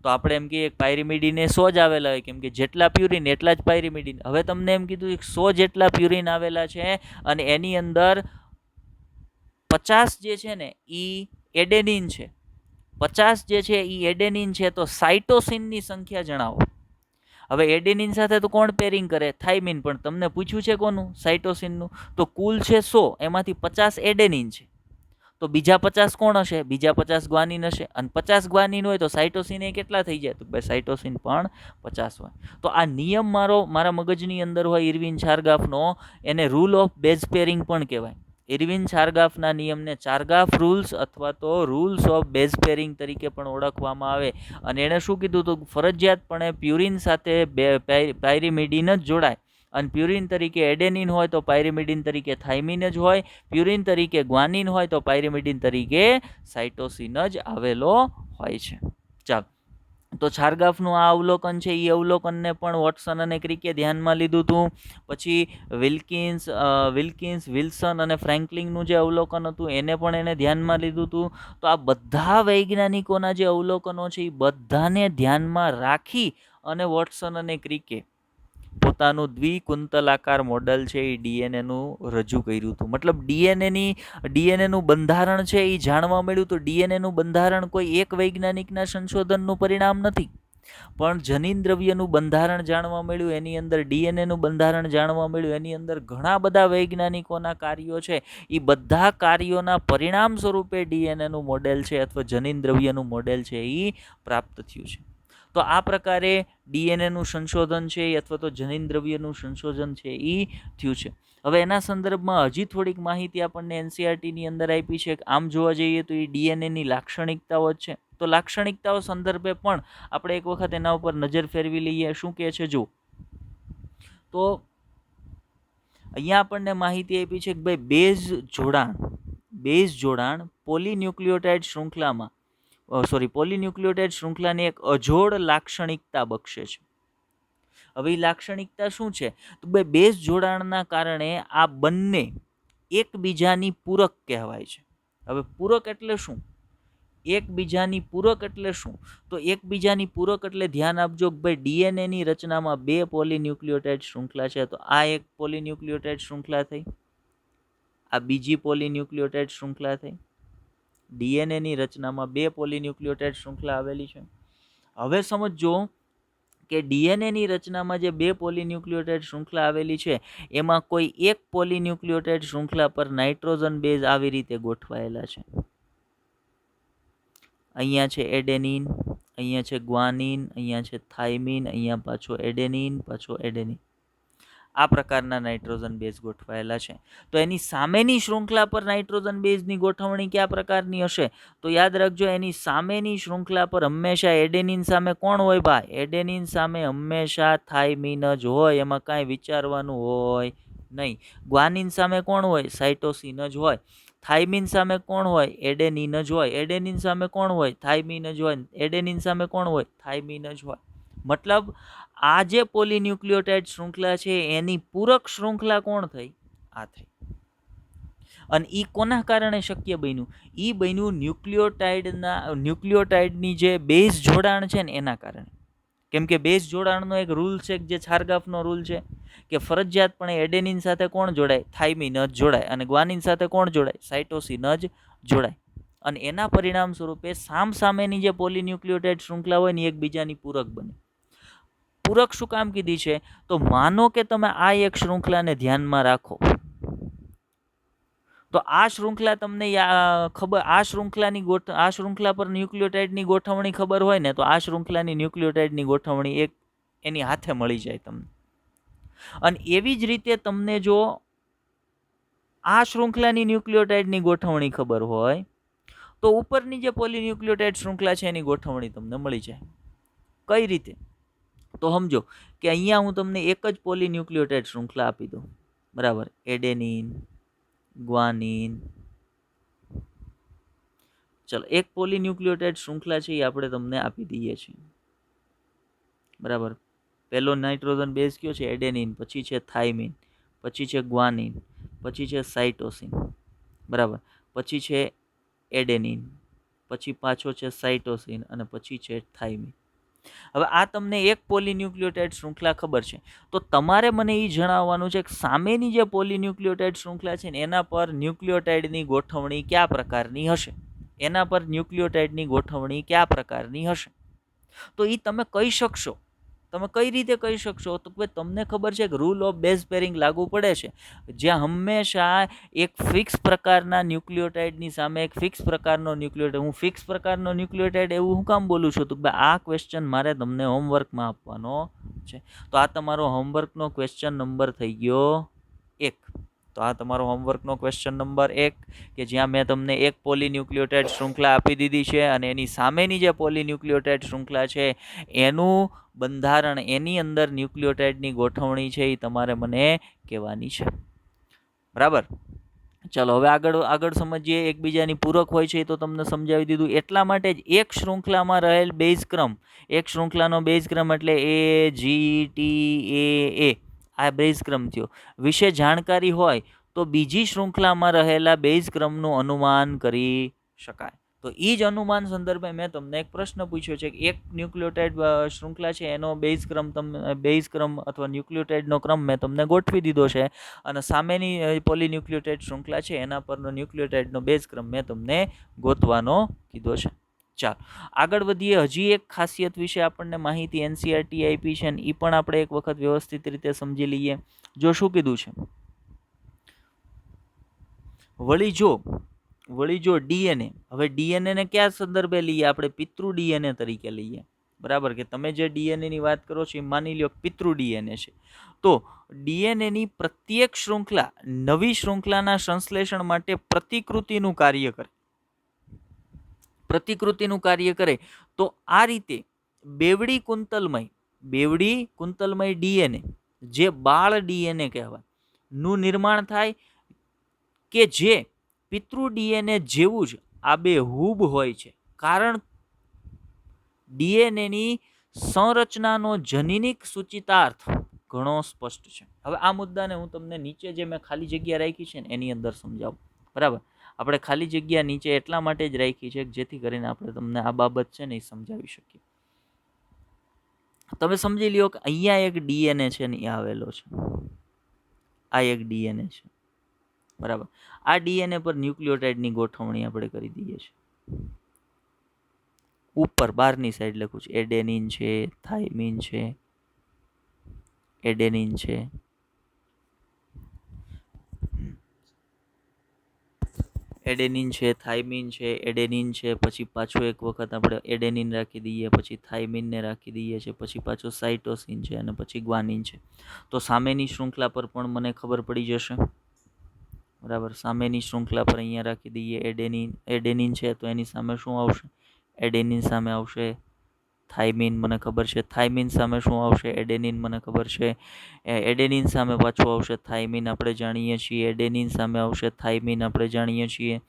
તો આપણે એમ કહીએ પાયરિમિડિન એ 100 જ આવેલા હોય, કેમ કે જેટલા પ્યુરિન એટલા જ પાયરિમિડિન. હવે તમને એમ કીધું 100 જેટલા પ્યુરિન આવેલા છે અને એની અંદર 50 જે છે ને એ એડેનિન છે, 50 જે છે એ એડેનિન છે, તો સાઇટોસિનની સંખ્યા જણાવો. હવે એડેનિન સાથે તો કોણ પેરિંગ કરે? થાઇમિન. પણ તમને પૂછ્યું છે કોનું? સાઇટોસિનનું. તો કુલ છે 100, એમાંથી 50 એડેનિન છે, તો બીજા 50 કોણ હશે? બીજા 50 ગ્વાનિન હશે. અને 50 ગ્વાનિન હોય તો સાઇટોસિન એ કેટલા થઈ જાય? તો ભાઈ સાઇટોસિન પણ 50 હોય. તો આ નિયમ મારા મગજની અંદર હોય ઇરવિન છારગાફનો, એને રૂલ ઓફ બેઝ પેરિંગ પણ કહેવાય. ઇરવિન છારગાફના નિયમને ચારગાફ રૂલ્સ અથવા તો રૂલ્સ ઓફ બેઝ પેરિંગ તરીકે પણ ઓળખવામાં આવે. અને એણે શું કીધું હતું? ફરજિયાતપણે પ્યુરિન સાથે પાયરિમિડિન જ જોડાય. અને પ્યુરિન તરીકે એડેનિન હોય તો પાયરિમિડિન તરીકે થાઇમિન જ હોય. પ્યુરિન તરીકે ગ્વાનિન હોય તો પાયરિમિડિન તરીકે સાઇટોસિન જ આવેલો હોય છે. ચાલો, તો છારગાફનું આ અવલોકન છે એ અવલોકનને પણ વોટસન અને ક્રિકે ધ્યાનમાં લીધું હતું. પછી વિલ્કિન્સ, વિલ્સન અને ફ્રેન્કલિનનું જે અવલોકન હતું એને પણ એને ધ્યાનમાં લીધું હતું. તો આ બધા વૈજ્ઞાનિકોના જે અવલોકનો છે એ બધાને ધ્યાનમાં રાખી અને વોટસન અને ક્રિકે પોતાનું દ્વિકુંતલાકાર મોડલ છે એ ડીએનએનું રજૂ કર્યું હતું. મતલબ ડીએનએનું બંધારણ છે એ જાણવા મળ્યું. તો ડીએનએનું બંધારણ કોઈ એક વૈજ્ઞાનિકના સંશોધનનું પરિણામ નથી, પણ જનીન દ્રવ્યનું બંધારણ જાણવા મળ્યું, એની અંદર ડીએનએનું બંધારણ જાણવા મળ્યું, એની અંદર ઘણા બધા વૈજ્ઞાનિકોના કાર્યો છે. એ બધા કાર્યોના પરિણામ સ્વરૂપે ડીએનએનું મોડેલ છે અથવા જનીન દ્રવ્યનું મોડેલ છે એ પ્રાપ્ત થયું છે. તો આ પ્રકારે ડીએનએનું સંશોધન છે અથવા તો જનીન દ્રવ્યનું સંશોધન છે એ થયું છે. હવે એના સંદર્ભમાં હજી થોડીક માહિતી આપણને એનસીઈઆરટીની અંદર આપી છે. આમ જોવા જઈએ તો એ ડીએનએની લાક્ષણિકતાઓ જ છે. તો લાક્ષણિકતાઓ સંદર્ભે પણ આપણે એક વખત એના ઉપર નજર ફેરવી લઈએ. શું કહે છે જો, તો અહીંયા આપણને માહિતી આપી છે કે ભાઈ બેઝ જોડાણ પોલીન્યુક્લિયોટાઇડ શૃંખલાની એક અજોડ લાક્ષણિકતા બક્ષે છે. હવે એ લાક્ષણિકતા શું છે? તો ભાઈ બેઝ જોડાણના કારણે આ બંને એકબીજાની પૂરક કહેવાય છે. હવે પૂરક એટલે શું? એકબીજાની પૂરક એટલે શું? તો એકબીજાની પૂરક એટલે ધ્યાન આપજો કે ભાઈ ડીએનએની રચનામાં 2 પોલીન્યુક્લિયોટાઇડ શૃંખલા છે, તો આ એક પોલીન્યુક્લિયોટાઇડ શૃંખલા થઈ, આ બીજી પોલીન્યુક્લિયોટાઇડ શૃંખલા થઈ. ડીએનએની રચનામાં 2 પોલીન્યુક્લિયોટાઇડ શૃંખલા આવેલી છે. હવે સમજો કે ડીએનએની રચનામાં જે 2 પોલીન્યુક્લિયોટાઇડ શૃંખલા આવેલી છે એમાં કોઈ એક પોલીન્યુક્લિયોટાઇડ શૃંખલા પર નાઇટ્રોજન બેઝ આવી રીતે ગોઠવાયેલા છે. અહીંયા છે એડેનિન, અહીંયા છે ગ્વાનિન, અહીંયા છે થાઇમિન, અહીંયા પાછો એડેનિન, પાછો એડેનિન. આ પ્રકારના નાઇટ્રોજન બેઝ ગોઠવાયેલા છે. તો એની સામેની શૃંખલા પર નાઇટ્રોજન બેઝની ગોઠવણી કયા પ્રકારની હશે? તો યાદ રાખજો, એની સામેની શૃંખલા પર હંમેશા એડેનિન સામે કોણ હોય ભાઈ? એડેનિન સામે હંમેશા થાઇમિન જ હોય, એમાં કાંઈ વિચારવાનું હોય નહીં. ગ્વાનિન સામે કોણ હોય? સાઇટોસિન જ હોય. થાઇમિન સામે કોણ હોય? એડેનિન જ હોય. એડેનિન સામે કોણ હોય? થાઇમિન જ હોય. એડેનિન સામે કોણ હોય? થાઇમિન જ હોય. મતલબ આ જે પોલીન્યુક્લિયોટાઇડ શૃંખલા છે એની પૂરક શૃંખલા કોણ થઈ? આ થઈ. અને ઈ કોના કારણે શક્ય બન્યું? ઈ બન્યું ન્યુક્લિયોટાઇડની જે બેઝ જોડાણ છે ને એના કારણે. કેમ કે બેઝ જોડાણનો એક રૂલ છે, જે છારગાફનો રૂલ છે, કે ફરજિયાતપણે એડેનિન સાથે કોણ જોડાય? થાઇમિન જ જોડાય. અને ગ્વાનિન સાથે કોણ જોડાય? સાઇટોસિન જ જોડાય. અને એના પરિણામ સ્વરૂપે સામસામેની જે પોલીન્યુક્લિયોટાઇડ શૃંખલા હોય ને એકબીજાની પૂરક બને. પૂરક શું કામ કીધી છે? તો માનો કે તમે આ એક શૃંખલાને ધ્યાનમાં રાખો, તો આ શૃંખલા તમને ખબર, આ શૃંખલા પર ન્યુક્લિયોટાઇડની ગોઠવણી ખબર હોય ને, તો આ શૃંખલાની ન્યુક્લિયોટાઇડની ગોઠવણી એક એની હાથે મળી જાય તમને. અને એવી જ રીતે તમને જો આ શૃંખલાની ન્યુક્લિયોટાઇડની ગોઠવણી ખબર હોય, તો ઉપરની જે પોલીન્યુક્લિયોટાઇડ શૃંખલા છે એની ગોઠવણી તમને મળી જાય. કઈ રીતે? તો સમજો કે અહીંયા હું તમને એક જ પોલીન્યુક્લિયોટાઇડ શૃંખલા આપી દઉં, બરાબર? એડેનિન, ગ્વાનિન, ચલો એક પોલીન્યુક્લિયોટાઇડ શૃંખલા છે એ આપણે તમને આપી દઈએ છીએ, બરાબર? પહેલો નાઇટ્રોજન બેઝ કયો છે? એડેનિન. પછી છે થાઇમિન, પછી છે ગ્વાનિન, પછી છે સાઇટોસિન, બરાબર? પછી છે એડેનિન, પછી પાછો છે સાઇટોસિન, અને પછી છે થાઇમિન. હવે આ તમને એક પોલીન્યુક્લિયોટાઇડ શૃંખલા ખબર છે, તો તમારે મને એ જણાવવાનું છે કે સામેની જે પોલીન્યુક્લિયોટાઇડ શૃંખલા છે ને એના પર ન્યુક્લિયોટાઇડની ગોઠવણી કયા પ્રકારની હશે? એના પર ન્યુક્લિયોટાઇડની ગોઠવણી કયા પ્રકારની હશે? તો એ તમે કહી શકશો. તમે કઈ રીતે કહી શકશો? તો કે તમને ખબર છે કે રૂલ ઓફ બેઝ પેરિંગ લાગુ પડે છે, જ્યાં હંમેશા એક ફિક્સ પ્રકારના ન્યુક્લિયોટાઇડની સામે એક ફિક્સ પ્રકારનો ન્યુક્લિયોટાઇડ. હું ફિક્સ પ્રકારનો ન્યુક્લિયોટાઇડ એવું હું કામ બોલું છું? તો આ ક્વેશ્ચન મારે તમને હોમવર્કમાં આપવાનો છે. તો આ તમારો હોમવર્કનો ક્વેશ્ચન નંબર થઈ ગયો 1. તો આ તમારો હોમવર્કનો ક્વેશ્ચન નંબર 1, કે જ્યાં મેં તમને એક પોલીન્યુક્લિયોટાઇડ શૃંખલા આપી દીધી છે અને એની સામેની જે પોલીન્યુક્લિયોટાઇડ શૃંખલા છે એનું બંધારણ, એની અંદર ન્યુક્લિયોટાઇડની ગોઠવણી છે એ તમારે મને કહેવાની છે, બરાબર? ચલો હવે આગળ સમજીએ. એકબીજાની પૂરક હોય છે તો તમને સમજાવી દીધું. એટલા માટે જ એક શૃંખલામાં રહેલ બેઝ ક્રમ, એક શૃંખલાનો બેઝ ક્રમ એટલે AGTA, આ બેઝ ક્રમ થયો, વિશે જાણકારી હોય તો બીજી શૃંખલામાં રહેલા બેઝ ક્રમનું અનુમાન કરી શકાય. તો એ જ અનુમાન સંદર્ભે મેં તમને એક પ્રશ્ન પૂછ્યો છે કે એક ન્યુક્લિયોટાઇડ શૃંખલા છે એનો બેઝ ક્રમ અથવા ન્યુક્લિયોટાઇડનો ક્રમ મેં તમને ગોઠવી દીધો છે, અને સામેની પોલીન્યુક્લિયોટાઇડ શૃંખલા છે એના પરનો ન્યુક્લિયોટાઇડનો બેઝ ક્રમ મેં તમને ગોતવાનો કીધો છે. ચાલો આગળ વધીએ. હજી એક ખાસિયત વિશે આપણને માહિતી NCERT આપી છે ને એ પણ આપણે એક વખત વ્યવસ્થિત રીતે સમજી લઈએ. જો શું કીધું છે, વળી જો ડીએનએ, હવે ડીએનએ ને કયા સંદર્ભે લઈએ? આપણે પિતૃ ડીએનએ તરીકે લઈએ, બરાબર? કે તમે જે ડીએનએ ની વાત કરો છો એ માની લો પિતૃ ડીએનએ છે. તો ડીએનએ ની પ્રત્યેક શૃંખલા નવી શૃંખલાના સંશ્લેષણ માટે પ્રતિકૃતિનું કાર્ય કરે. તો આ રીતે બેવડી કુંતલમય ડીએનએ, જે બાળ ડીએનએ કહેવાય, નું નિર્માણ થાય, કે જે પિતૃ ડીએનએ જેવું જ આબેહૂબ હોય છે. કારણ ડીએનએની સંરચનાનો જનીનિક સૂચિતાર્થ ઘણો સ્પષ્ટ છે. હવે આ મુદ્દાને હું તમને નીચે જે મેં ખાલી જગ્યા રાખી છે ને એની અંદર સમજાવું, બરાબર? આપણે ખાલી જગ્યા નીચે એટલા માટે જ રાખી છે જેથી કરીને આપણે તમને આ બાબત છે ને એ સમજાવી શકીએ. તમે સમજી લ્યો કે અહીંયા એક ડીએનએ છે ને એ આવેલો છે, આ એક ડીએનએ છે, બરાબર? આ ડીએનએ પર ન્યુક્લિયોટાઇડની ગોઠવણી આપણે કરી દઈએ છીએ. ઉપર બહારની સાઈડ લખું છું, એડેનિન છે, થાઇમિન છે, એડેનિન છે, એડેનિન છે, થાઇમિન છે, એડેનિન છે, પછી પાછું એક વખત આપણે એડેનિન રાખી દઈએ, પછી થાઇમિનને રાખી દઈએ છીએ, પછી પાછું સાઇટોસિન છે અને પછી ગ્વાનિન છે. તો સામેની શૃંખલા પર પણ મને ખબર પડી જશે. બરાબર, સામેની શૃંખલા પર અહીંયા રાખી દઈએ એડેનિન છે તો એની સામે શું આવશે? એડેનિન સામે આવશે થાઇમિન, મને ખબર છે. થાઇમિન સામે શું આવશે? એડેનિન, મને ખબર છે. એડેનિન સામે પાછું આવશે થાઇમિન, આપણે જાણીએ છીએ. એડેનિન સામે આવશે થાઇમિન, આપણે જાણીએ છીએ.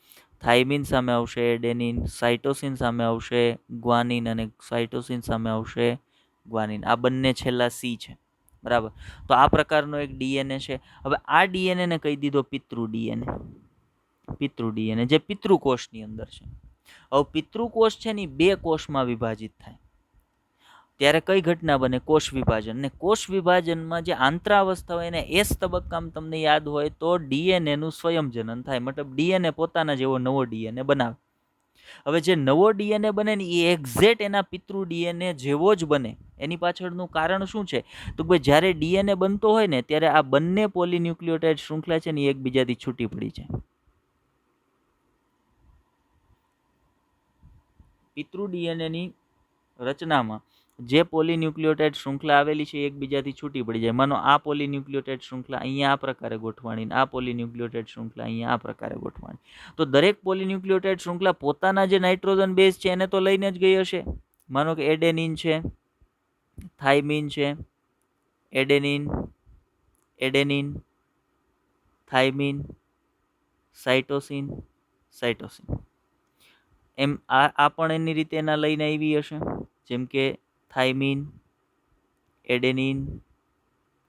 થાઇમિન સામે આવશે એડેનિન, સાઇટોસિન સામે આવશે ગ્વાનિન અને સાઇટોસિન સામે આવશે ગ્વાનિન. આ બંને છેલ્લા સી છે. બરાબર, તો આ પ્રકારનો એક ડીએનએ છે. હવે આ ડીએનએ ને કહી દીધો પિતૃ ડીએનએ. પિતૃ ડીએનએ જે પિતૃકોષની અંદર છે. હવે પિતૃકોષ છે ને 2 કોષમાં વિભાજિત થાય ત્યારે કઈ ઘટના બને? કોષ વિભાજન. ને કોષ વિભાજનમાં જે આંતરાવસ્થા હોય એને એસ તબક્કામાં તમને યાદ હોય તો ડીએનએ નું સ્વયંજનન થાય, મતલબ ડીએનએ પોતાના જેવો નવો ડીએનએ બનાવે. હવે જે નવો ડીએનએ બને ને એ એક્ઝેક્ટ એના પિતૃ ડીએનએ જેવો જ બને. એની પાછળનું કારણ શું છે? તો ભાઈ જ્યારે ડીએનએ બનતો હોય ને ત્યારે આ બંને પોલીન્યુક્લિયોટાઇડ શૃંખલા છે ને એકબીજાથી છૂટી પડી જાય. પિતૃ ડીએનએની રચનામાં જે પોલીન્યુક્લિયોટાઇડ શૃંખલા આવેલી છે એકબીજાથી છૂટી પડી જાય. માનો આ પોલીન્યુક્લિયોટાઇડ શૃંખલા અહીંયા આ પ્રકારે ગોઠવાણી, આ પોલીન્યુક્લિયોટાઇડ શૃંખલા અહીંયા આ પ્રકારે ગોઠવાણી. તો દરેક પોલીન્યુક્લિયોટાઇડ શૃંખલા પોતાના જે નાઇટ્રોજન બેઝ છે એને તો લઈને જ ગઈ હશે. માનો કે એડેનિન છે, થાઇમિન છે, adenine, adenine, thymine, cytosine, cytosine. એમ આ પણ એની રીતે એના લઈને આવી હશે. જેમ કે thiamine, adenine,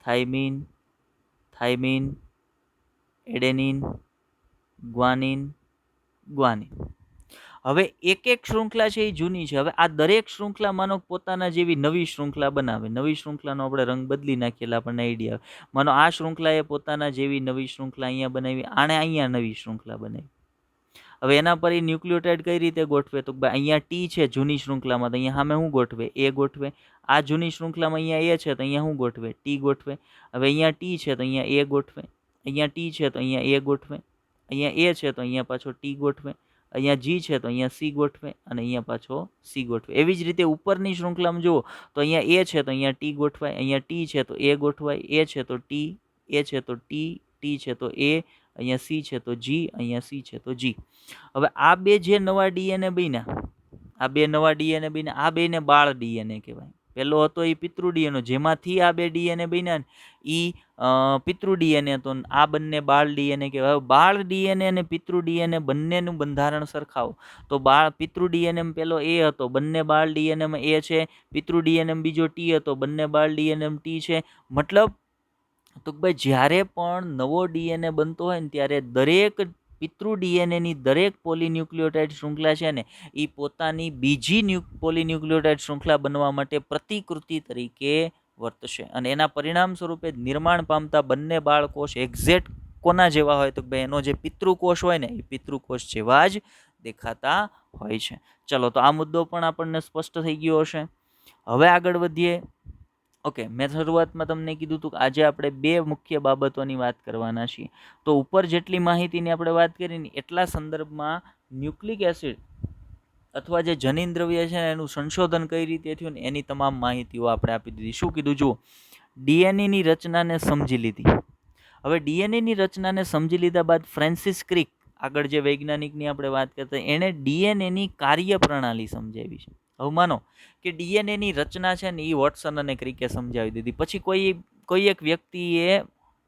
thiamine, thiamine, adenine, guanine, guanine. હવે એક એક શૃંખલા છે એ જૂની છે. હવે આ દરેક શૃંખલા માનો પોતાના જેવી નવી શૃંખલા બનાવે. નવી શૃંખલાનો આપણે રંગ બદલી નાખીએ એટલે આપણને આઈડિયા આવે. માનો આ શૃંખલાએ પોતાના જેવી નવી શૃંખલા અહીંયા બનાવી, આણે અહીંયા નવી શૃંખલા બનાવી. હવે એના પર ન્યુક્લિયોટાઇડ કઈ રીતે ગોઠવે? તો અહીંયા ટી છે જૂની શૃંખલામાં, તો અહીંયા સામે શું ગોઠવે? એ ગોઠવે. આ જૂની શૃંખલામાં અહીંયા એ છે તો અહીંયા શું ગોઠવે? ટી ગોઠવે. હવે અહીંયા ટી છે તો અહીંયા એ ગોઠવે. અહીંયા ટી છે તો અહીંયા એ ગોઠવે. અહીંયા એ છે તો અહીંયા પાછો ટી ગોઠવે. અહીંયા જી છે તો અહીંયા સી ગોઠવે અને અહીંયા પાછો સી ગોઠવે. એવી જ રીતે ઉપરની શૃંખલામાં જુઓ તો અહીંયા એ છે તો અહીંયા ટી ગોઠવાય. અહીંયા ટી છે તો એ ગોઠવાય. એ છે તો ટી, એ છે તો ટી, ટી છે તો એ, અહીંયા સી છે તો જી, અહીંયા સી છે તો જી. હવે આ બે જે નવા ડીએનએ બન્યા, આ બે નવા ડીએનએ બન્યા, આ બેને બાળ ડીએનએ કહેવાય. પેલો હતો એ પિતૃ ડીએનએ, જેમાંથી આ બે ડીએનએ બન્યા ને એ પિતૃ ડીએનએ હતો. આ બંને બાળ ડીએનએ કહેવાય. બાળ ડીએનએ અને પિતૃ ડીએનએ બંનેનું બંધારણ સરખાવો તો પિતૃ ડીએનએ પેલો એ હતો, બંને બાળ ડીએનએમાં એ છે. પિતૃ ડીએનએ બીજો ટી હતો, બંને બાળ ડીએનએ ટી છે. મતલબ તો ભાઈ જ્યારે પણ નવો ડીએનએ બનતો હોય ને ત્યારે દરેક પિતૃ ડીએનએની દરેક પોલીન્યુક્લિયોટાઇડ શૃંખલા છે ને એ પોતાની બીજી પોલીન્યુક્લિયોટાઇડ શૃંખલા બનવા માટે પ્રતિકૃતિ તરીકે વર્તશે અને એના પરિણામ સ્વરૂપે નિર્માણ પામતા બંને બાળકોષ એક્ઝેક્ટ કોના જેવા હોય? તો ભાઈ એનો જે પિતૃકોષ હોય ને એ પિતૃકોષ જેવા જ દેખાતા હોય છે. ચલો, તો આ મુદ્દો પણ આપણને સ્પષ્ટ થઈ ગયો હશે. હવે આગળ વધીએ. ઓકે, મેં શરૂઆતમાં તમને કીધું હતું કે આજે આપણે 2 મુખ્ય બાબતોની વાત કરવાના છીએ. તો ઉપર જેટલી માહિતીની આપણે વાત કરી ને એટલા સંદર્ભમાં ન્યુક્લિક એસિડ અથવા જે જનીન દ્રવ્ય છે એનું સંશોધન કઈ રીતે થયું ને એની તમામ માહિતીઓ આપણે આપી દીધી. શું કીધું? જુઓ, ડીએનએની રચનાને સમજી લીધી. હવે ડીએનએની રચનાને સમજી લીધા બાદ ફ્રાન્સિસ ક્રિક, આગળ જે વૈજ્ઞાનિકની આપણે વાત કરતા, એણે ડીએનએની કાર્યપ્રણાલી સમજાવી છે. હવે માનો કે ડીએનએની રચના છે ને એ વોટસન અને ક્રિકે સમજાવી દીધી. પછી કોઈ એક વ્યક્તિએ,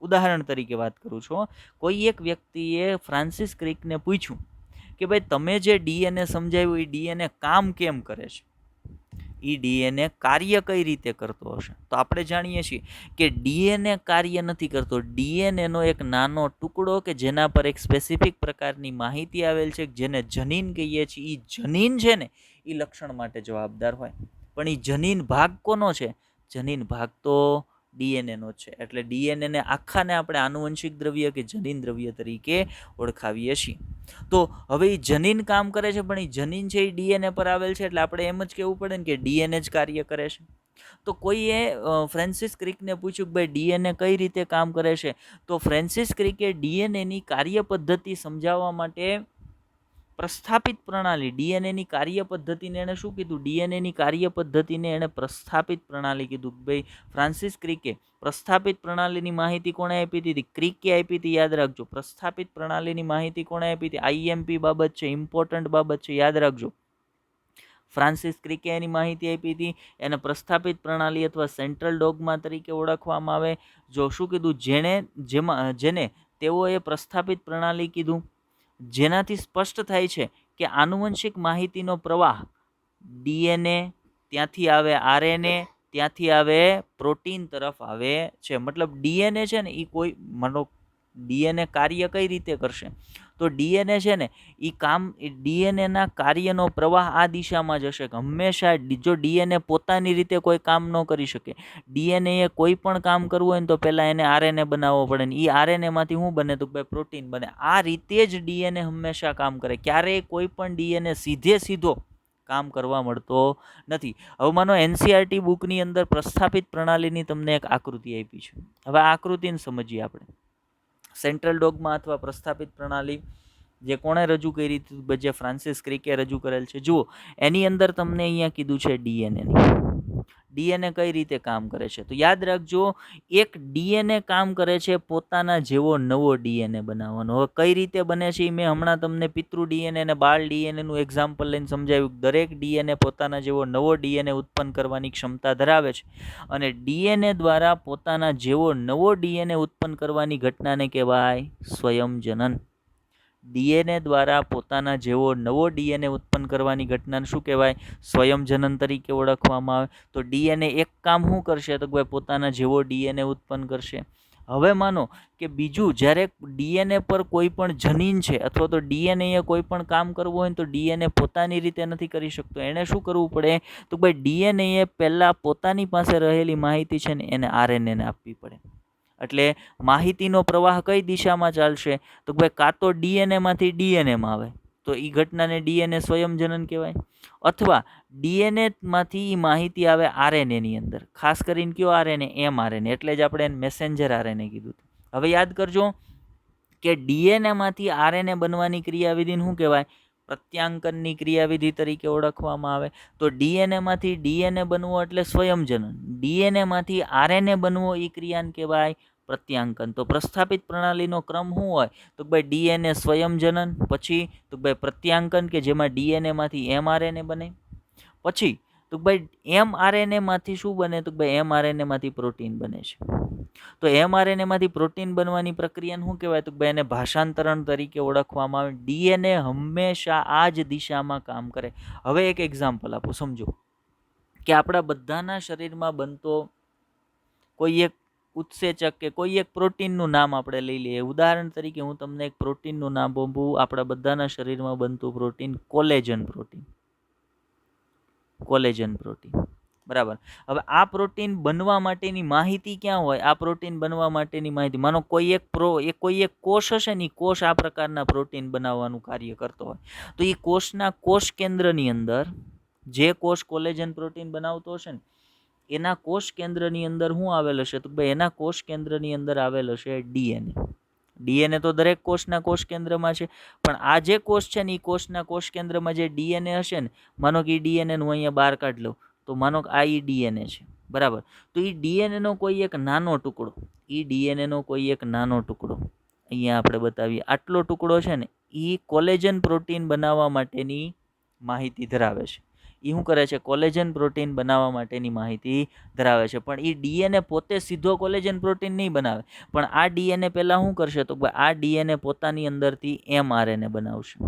ઉદાહરણ તરીકે વાત કરું છું, કોઈ એક વ્યક્તિએ ફ્રાન્સિસ ક્રિકને પૂછ્યું કે ભાઈ તમે જે ડીએનએ સમજાવ્યું એ ડીએનએ કામ કેમ કરે છે? એ ડીએનએ કાર્ય કઈ રીતે કરતો હશે? તો આપણે જાણીએ છીએ કે ડીએનએ કાર્ય નથી કરતો. ડીએનએનો એક નાનો ટુકડો કે જેના પર એક સ્પેસિફિક પ્રકારની માહિતી આવેલ છે જેને જનીન કહીએ છીએ, એ જનીન છે ને એ લક્ષણ માટે જવાબદાર હોય. પણ એ જનીન ભાગ કોનો છે? જનીન ભાગ તો ડીએનએનો છે. એટલે ડીએનએને આખાને આપણે આનુવંશિક દ્રવ્ય કે જનીન દ્રવ્ય તરીકે ઓળખાવીએ છીએ. તો હવે એ જનીન કામ કરે છે પણ એ જનીન છે એ ડીએનએ પર આવેલ છે એટલે આપણે એમ જ કહેવું પડે ને કે ડીએનએ જ કાર્ય કરે છે. તો કોઈએ ફ્રાન્સિસ ક્રિકને પૂછ્યું કે ભાઈ ડીએનએ કઈ રીતે કામ કરે છે? તો ફ્રાન્સિસ ક્રિકે ડીએનએની કાર્ય પદ્ધતિ સમજાવવા માટે પ્રસ્થાપિત પ્રણાલી, ડીએનએની કાર્ય પદ્ધતિને એણે શું કીધું? ડીએનએની કાર્ય પદ્ધતિને એણે પ્રસ્થાપિત પ્રણાલી કીધું. ભાઈ ફ્રાન્સિસ ક્રિકે પ્રસ્થાપિત પ્રણાલીની માહિતી કોણે આપી હતી? ક્રિકે આપી હતી. યાદ રાખજો. પ્રસ્થાપિત પ્રણાલીની માહિતી કોણે આપી હતી? આઈએમપી બાબત છે, ઇમ્પોર્ટન્ટ બાબત છે, યાદ રાખજો. ફ્રાન્સિસ ક્રિકે એની માહિતી આપી હતી. એને પ્રસ્થાપિત પ્રણાલી અથવા સેન્ટ્રલ ડોગમા તરીકે ઓળખવામાં આવે. જો શું કીધું? જેને તેઓએ પ્રસ્થાપિત પ્રણાલી કીધું, જેનાથી સ્પષ્ટ થાય છે કે આનુવંશિક માહિતીનો પ્રવાહ ડીએનએ, ત્યાંથી આવે આરએનએ, ત્યાંથી આવે પ્રોટીન તરફ આવે છે. મતલબ ડીએનએ છે ને એ કોઈ ડીએનએ કાર્ય કઈ રીતે કરશે? તો ડીએનએ છે ને એ ડીએનએના કાર્યનો પ્રવાહ આ દિશામાં જશે. હંમેશા જો ડીએનએ પોતાની રીતે કોઈ કામ ન કરી શકે, ડીએનએ કોઈ પણ કામ કરવું હોય ને તો પહેલાં એને આરએનએ બનાવવો પડે ને એ આરએનએમાંથી શું બને? તો ભાઈ પ્રોટીન બને. આ રીતે જ ડીએનએ હંમેશા કામ કરે. ક્યારેય કોઈ પણ ડીએનએ સીધો કામ કરવા મળતો નથી. હવે માનો એનસીઆરટી બુકની અંદર પ્રસ્થાપિત પ્રણાલીની તમને એક આકૃતિ આપી છે. હવે આ આકૃતિને સમજીએ આપણે. સેન્ટ્રલ ડોગમા અથવા પ્રસ્થાપિત પ્રણાલી જે કોણે રજૂ કરી હતી? જે ફ્રાન્સિસ ક્રિકે રજૂ કરેલ છે. જુઓ, એની અંદર તમને અહીંયા કીધું છે ડીએનએ કઈ રીતે કામ કરે છે. તો યાદ રાખજો, એક ડીએનએ કામ કરે છે પોતાના જેવો નવો ડીએનએ બનાવવાનો. હવે કઈ રીતે બને છે મેં હમણાં તમને પિતૃ ડીએનએ અને બાળ ડીએનએનું એક્ઝામ્પલ લઈને સમજાવ્યું. દરેક ડીએનએ પોતાના જેવો નવો ડીએનએ ઉત્પન્ન કરવાની ક્ષમતા ધરાવે છે અને ડીએનએ દ્વારા પોતાના જેવો નવો ડીએનએ ઉત્પન્ન કરવાની ઘટનાને કહેવાય સ્વયંજનન. ડીએનએ દ્વારા પોતાના જેવો નવો ડીએનએ ઉત્પન્ન કરવાની ઘટનાને શું કહેવાય? સ્વયંજનન તરીકે ઓળખવામાં આવે. તો ડીએનએ એક કામ શું કરશે? તો ભાઈ પોતાના જેવો ડીએનએ ઉત્પન્ન કરશે. હવે માનો કે બીજું, જ્યારે ડીએનએ પર કોઈ પણ જનીન છે અથવા તો ડીએનએ કોઈ પણ કામ કરવું હોય તો ડીએનએ પોતાની રીતે નથી કરી શકતો. એણે શું કરવું પડે? તો ભાઈ ડીએનએ પહેલાં પોતાની પાસે રહેલી માહિતી છે ને એને આરએનએને આપવી પડે. એટલે માહિતીનો પ્રવાહ કઈ દિશામાં ચાલશે? તો ભાઈ કાં તો ડીએનએમાંથી ડીએનએમાં આવે તો એ ઘટનાને ડીએનએ સ્વયંજનન કહેવાય, અથવા ડીએનએમાંથી એ માહિતી આવે આરએનએની અંદર. ખાસ કરીને કયો આરએનએ? એમઆરએનએ. એટલે જ આપણે એને મેસેન્જર આરએનએ કીધું. હવે યાદ કરજો કે ડીએનએમાંથી આરએનએ બનવાની ક્રિયાવિધિને શું કહેવાય? પ્રત્યાંકનની ક્રિયાવિધિ તરીકે ઓળખવામાં આવે. તો ડીએનએમાંથી ડીએનએ બનવો એટલે સ્વયંજનન, ડીએનએમાંથી આરએનએ બનવો એ ક્રિયાને કહેવાય પ્રત્યાંકન. તો પ્રસ્થાપિત પ્રણાલીનો ક્રમ શું હોય? તો ભાઈ ડીએનએ સ્વયંજનન, પછી તો ભાઈ પ્રત્યાંકન કે જેમાં ડીએનએમાંથી એમઆરએનએ બને, પછી તો ભાઈ એમઆરએનએમાંથી શું બને? તો ભાઈ એમઆરએનએમાંથી પ્રોટીન બને છે. તો એમઆરએનએમાંથી પ્રોટીન બનવાની પ્રક્રિયાને શું કહેવાય? તો ભાઈ એને ભાષાંતરણ તરીકે ઓળખવામાં આવે. ડીએનએ હંમેશા આ જ દિશામાં કામ કરે. હવે એક એક્ઝામ્પલ આપું, સમજો કે આપણા બધાના શરીરમાં બનતો કોઈ એક ઉત્સેચક કે કોઈ એક પ્રોટીનનું નામ આપણે લઈ લઈએ. ઉદાહરણ તરીકે હું તમને એક પ્રોટીનનું નામ આપું. આપણા બધાના શરીરમાં બનતું પ્રોટીન કોલેજન પ્રોટીન. બરાબર. હવે આ પ્રોટીન બનવા માટેની માહિતી ક્યાં હોય? આ પ્રોટીન બનવા માટેની માહિતી, માનો કોઈ એક કોષ હશે ને, કોષ આ પ્રકારના પ્રોટીન બનાવવાનું કાર્ય કરતો હોય, તો એ કોષના કોષ કેન્દ્રની અંદર જે કોષ કોલેજન પ્રોટીન બનાવતો હશે ને એના કોષ કેન્દ્રની અંદર શું આવેલ હશે? તો ભાઈ એના કોષ કેન્દ્રની અંદર આવેલ હશે ડીએનએ. ડીએનએ તો દરેક કોષના કોષ કેન્દ્રમાં છે, પણ આ જે કોષ છે ને એ કોષના કોષ કેન્દ્રમાં જે ડીએનએ હશે ને, માનો કે એ ડીએનએ હું અહીંયા બહાર કાઢ લઉં, તો માનો કે આ ડીએનએ છે, બરાબર. તો એ ડીએનએનો કોઈ એક નાનો ટુકડો અહીંયા આપણે બતાવીએ, આટલો ટુકડો છે ને એ કોલેજન પ્રોટીન બનાવવા માટેની માહિતી ધરાવે છે. એ શું કરે છે? કોલેજન પ્રોટીન બનાવવા માટેની માહિતી ધરાવે છે. પણ એ ડીએનએ પોતે સીધો કોલેજન પ્રોટીન નહીં બનાવે, પણ આ ડીએનએ પહેલાં શું કરશે? તો આ ડીએનએ પોતાની અંદરથી એમઆરએનએ બનાવશે.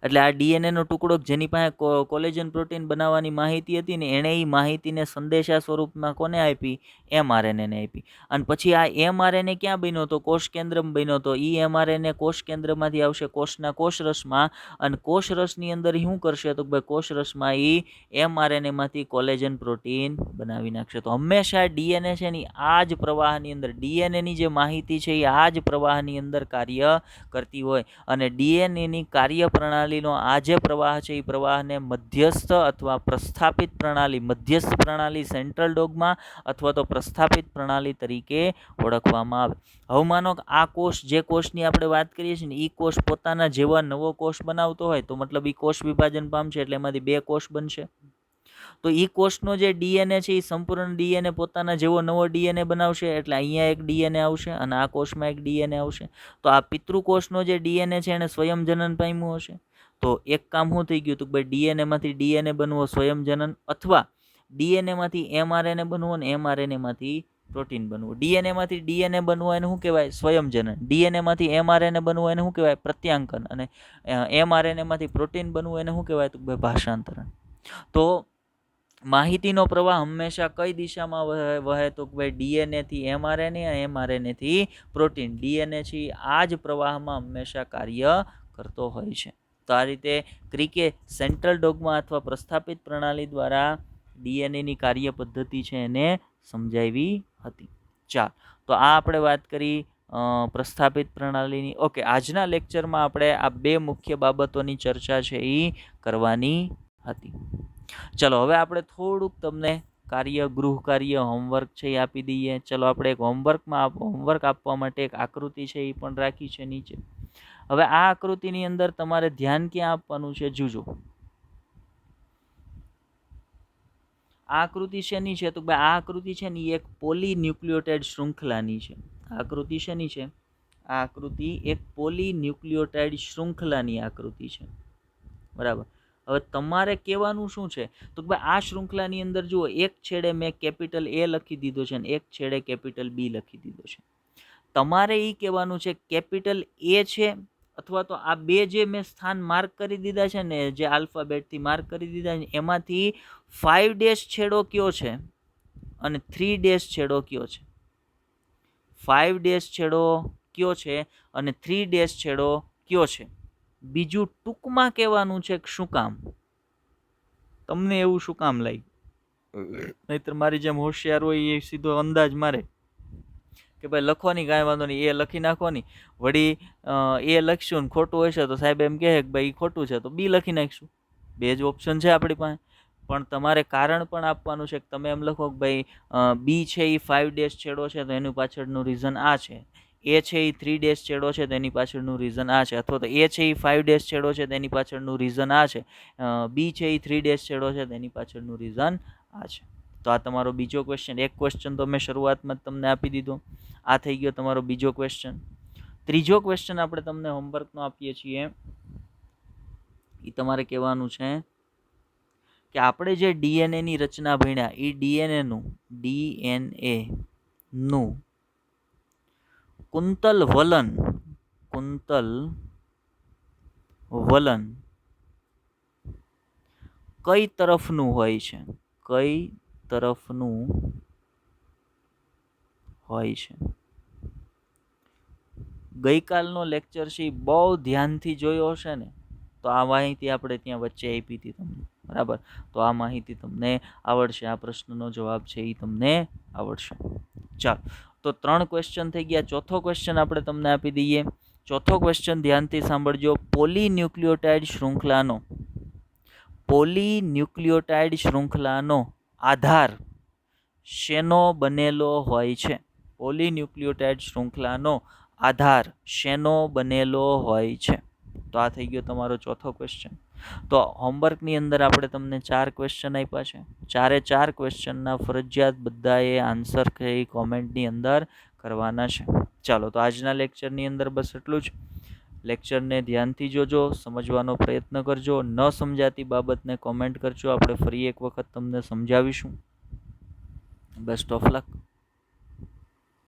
એટલે આ ડીએનએનો ટુકડો જેની પાસે કોલેજન પ્રોટીન બનાવવાની માહિતી હતી ને, એણે એ માહિતીને સંદેશા સ્વરૂપમાં કોને આપી? એમઆરએનએને આપી. અને પછી આ એમઆરએનએ ક્યાં બન્યો? તો કોષ કેન્દ્રમાં બન્યો. તો એ એમઆરએનએ કોષ કેન્દ્રમાંથી આવશે કોષના કોષરસમાં, અને કોષરસની અંદર શું કરશે? તો ભાઈ કોષરસમાં એ એમઆરએનએમાંથી કોલેજન પ્રોટીન બનાવી નાખશે. તો હંમેશા ડીએનએ છે ને આ જ પ્રવાહની અંદર, ડીએનએની જે માહિતી છે એ આ જ પ્રવાહની અંદર કાર્ય કરતી હોય. અને ડીએનએની કાર્ય પ્રણાલી પ્રણાલીનો આ જે પ્રવાહ છે એ પ્રવાહને મધ્યસ્થ અથવા પ્રસ્થાપિત પ્રણાલી, મધ્યસ્થ પ્રણાલી સેન્ટ્રલ ડોગમા અથવા તો પ્રસ્થાપિત પ્રણાલી તરીકે ઓળખવામાં આવે. હવે માનો કે આ કોષ, જે કોષની આપણે વાત કરીએ છીએ ને, એ કોષ પોતાના જેવા નવો કોષ બનાવતો હોય તો મતલબ એ કોષ વિભાજન પામશે એટલે એમાંથી 2 કોષ બનશે. તો એ કોષનો જે ડીએનએ છે એ સંપૂર્ણ ડીએનએ પોતાના જેવો નવો ડીએનએ બનાવશે એટલે અહીંયા એક ડીએનએ આવશે અને આ કોષમાં એક ડીએનએ આવશે. તો આ પિતૃકોષનો જે ડીએનએ છે એને સ્વયંજનન પામ્યું હશે. તો એક કામ શું થઈ ગયું હતું કે ભાઈ ડીએનએમાંથી ડીએનએ બનવો સ્વયંજનન, અથવા ડીએનએમાંથી એમઆરએનએ બનવો અને એમઆરએનએમાંથી પ્રોટીન બનવું. ડીએનએમાંથી ડીએનએ બનવું એને શું કહેવાય? સ્વયંજનન. ડીએનએમાંથી એમઆરએનએ બનવું એને શું કહેવાય? પ્રત્યાંકન. અને એમઆરએનએમાંથી પ્રોટીન બનવું એને શું કહેવાય? તો ભાઈ ભાષાંતરણ. તો માહિતીનો પ્રવાહ હંમેશા કઈ દિશામાં વહે? તો ભાઈ ડીએનએથી એમઆરએનએ અને એમઆરએનએથી પ્રોટીન. ડીએનએ છે આ જ પ્રવાહમાં હંમેશા કાર્ય કરતો હોય છે. તો આ રીતે ક્રિકે સેન્ટ્રલ ડોગમા અથવા પ્રસ્થાપિત પ્રણાલી દ્વારા ડીએનએની કાર્ય પદ્ધતિ છે એને સમજાવી હતી. ચાલ, તો આ આપણે વાત કરી પ્રસ્થાપિત પ્રણાલીની. ઓકે, આજના લેક્ચરમાં આપણે આ 2 મુખ્ય બાબતોની ચર્ચા છે એ કરવાની હતી. ચલો, હવે આપણે થોડુંક તમને ગૃહ કાર્ય હોમવર્ક છે એ આપી દઈએ. ચલો, આપણે એક હોમવર્ક આપવા માટે એક આકૃતિ છે એ પણ રાખી છે નીચે. હવે આ આકૃતિની અંદર તમારે ધ્યાન ક્યાં આપવાનું છે? જોજો. આ આકૃતિ શેની છે? તો ભાઈ આ આકૃતિ છે ને એ એક પોલીન્યુક્લિયોટાઇડ શૃંખલાની છે. આકૃતિ શેની છે? આ આકૃતિ એક પોલીન્યુક્લિયોટાઇડ શૃંખલાની આકૃતિ છે. બરાબર. હવે તમારે કહેવાનું શું છે? તો ભાઈ આ શૃંખલાની અંદર જુઓ, એક છેડે મેં કેપિટલ એ લખી દીધો છે અને એક છેડે કેપિટલ બી લખી દીધો છે. તમારે એ કહેવાનું છે કેપિટલ એ છે અથવા તો આ 2 જે મેં સ્થાન માર્ક કરી દીધા છે ને, જે આલ્ફાબેટથી માર્ક કરી દીધા છે, એમાંથી 5 ડેશ છેડો કયો છે અને 3 ડેશ છેડો કયો છે? 5 ડેશ છેડો કયો છે અને 3 ડેશ છેડો કયો છે? બીજું ટૂંકમાં કહેવાનું છે કે શું કામ? તમને એવું શું કામ લાગ્યું? નહીતર મારી જેમ હોશિયાર હોય એ સીધો અંદાજ મારે કે ભાઈ લખવાની કાંઈ વાંધો નહીં, એ લખી નાખવાની. વળી એ લખશું ને ખોટું હશે તો સાહેબ એમ કહે કે ભાઈ ખોટું છે તો બી લખી નાખશું. 2 જ ઓપ્શન છે આપણી પાસે. પણ તમારે કારણ પણ આપવાનું છે કે તમે એમ લખો કે ભાઈ બી છે એ 5 ડેશ છેડો છે તો એની પાછળનું રીઝન આ છે. એ છે એ 3 ડેશ છેડો છે તો એની પાછળનું રીઝન આ છે. અથવા તો એ છે એ 5 ડેશ છેડો છે તો એની પાછળનું રીઝન આ છે. બી છે એ 3 ડેશ છેડો છે તો એની પાછળનું રીઝન આ છે. તો આ તમારો બીજો ક્વેશ્ચન. એક ક્વેશ્ચન તો મેં શરૂઆતમાં જ તમને આપી દીધો. આ થઈ ગયો તમારો બીજો ક્વેશ્ચન. ત્રીજો ક્વેશ્ચન આપણે તમને હોમવર્કનો આપીએ છીએ. એ તમારે કહેવાનું છે કે આપણે જે ડીએનએની રચના ભણ્યા એ ડીએનએનું કુંતલ વલન કઈ તરફનું હોય છે? કઈ તરફનું હોય છે? ગઈકાલનો લેક્ચર છે બહુ ધ્યાનથી જોયો હશે ને, તો આ માહિતી આપણે ત્યાં વચ્ચે આપી હતી તમને. બરાબર. તો આ માહિતી તમને આવડશે. આ પ્રશ્નનો જવાબ છે એ તમને આવડશે. ચાલો, તો 3 ક્વેશ્ચન થઈ ગયા. ચોથો ક્વેશ્ચન આપણે તમને આપી દઈએ. ચોથો ક્વેશ્ચન ધ્યાનથી સાંભળજો. પોલીન્યુક્લિયોટાઇડ શૃંખલાનો આધાર શેનો બનેલો હોય છે? પોલીન્યુક્લિયોટાઇડ શૃંખલાનો આધાર શેનો બનેલો હોય છે? તો આ થઈ ગયો તમારો ચોથો ક્વેશ્ચન. તો હોમવર્કની અંદર આપણે તમને 4 ક્વેશ્ચન આપ્યા છે. 4 ક્વેશ્ચનના ફરજિયાત બધાએ આન્સર કઈ કોમેન્ટની અંદર કરવાના છે. ચાલો, તો આજના લેક્ચરની અંદર બસ એટલું જ. લેક્ચરને ધ્યાનથી જોજો, સમજવાનો પ્રયત્ન કરજો. ન સમજાતી બાબતને કોમેન્ટ કરજો. આપણે ફરી એક વખત તમને સમજાવીશું. Best of luck.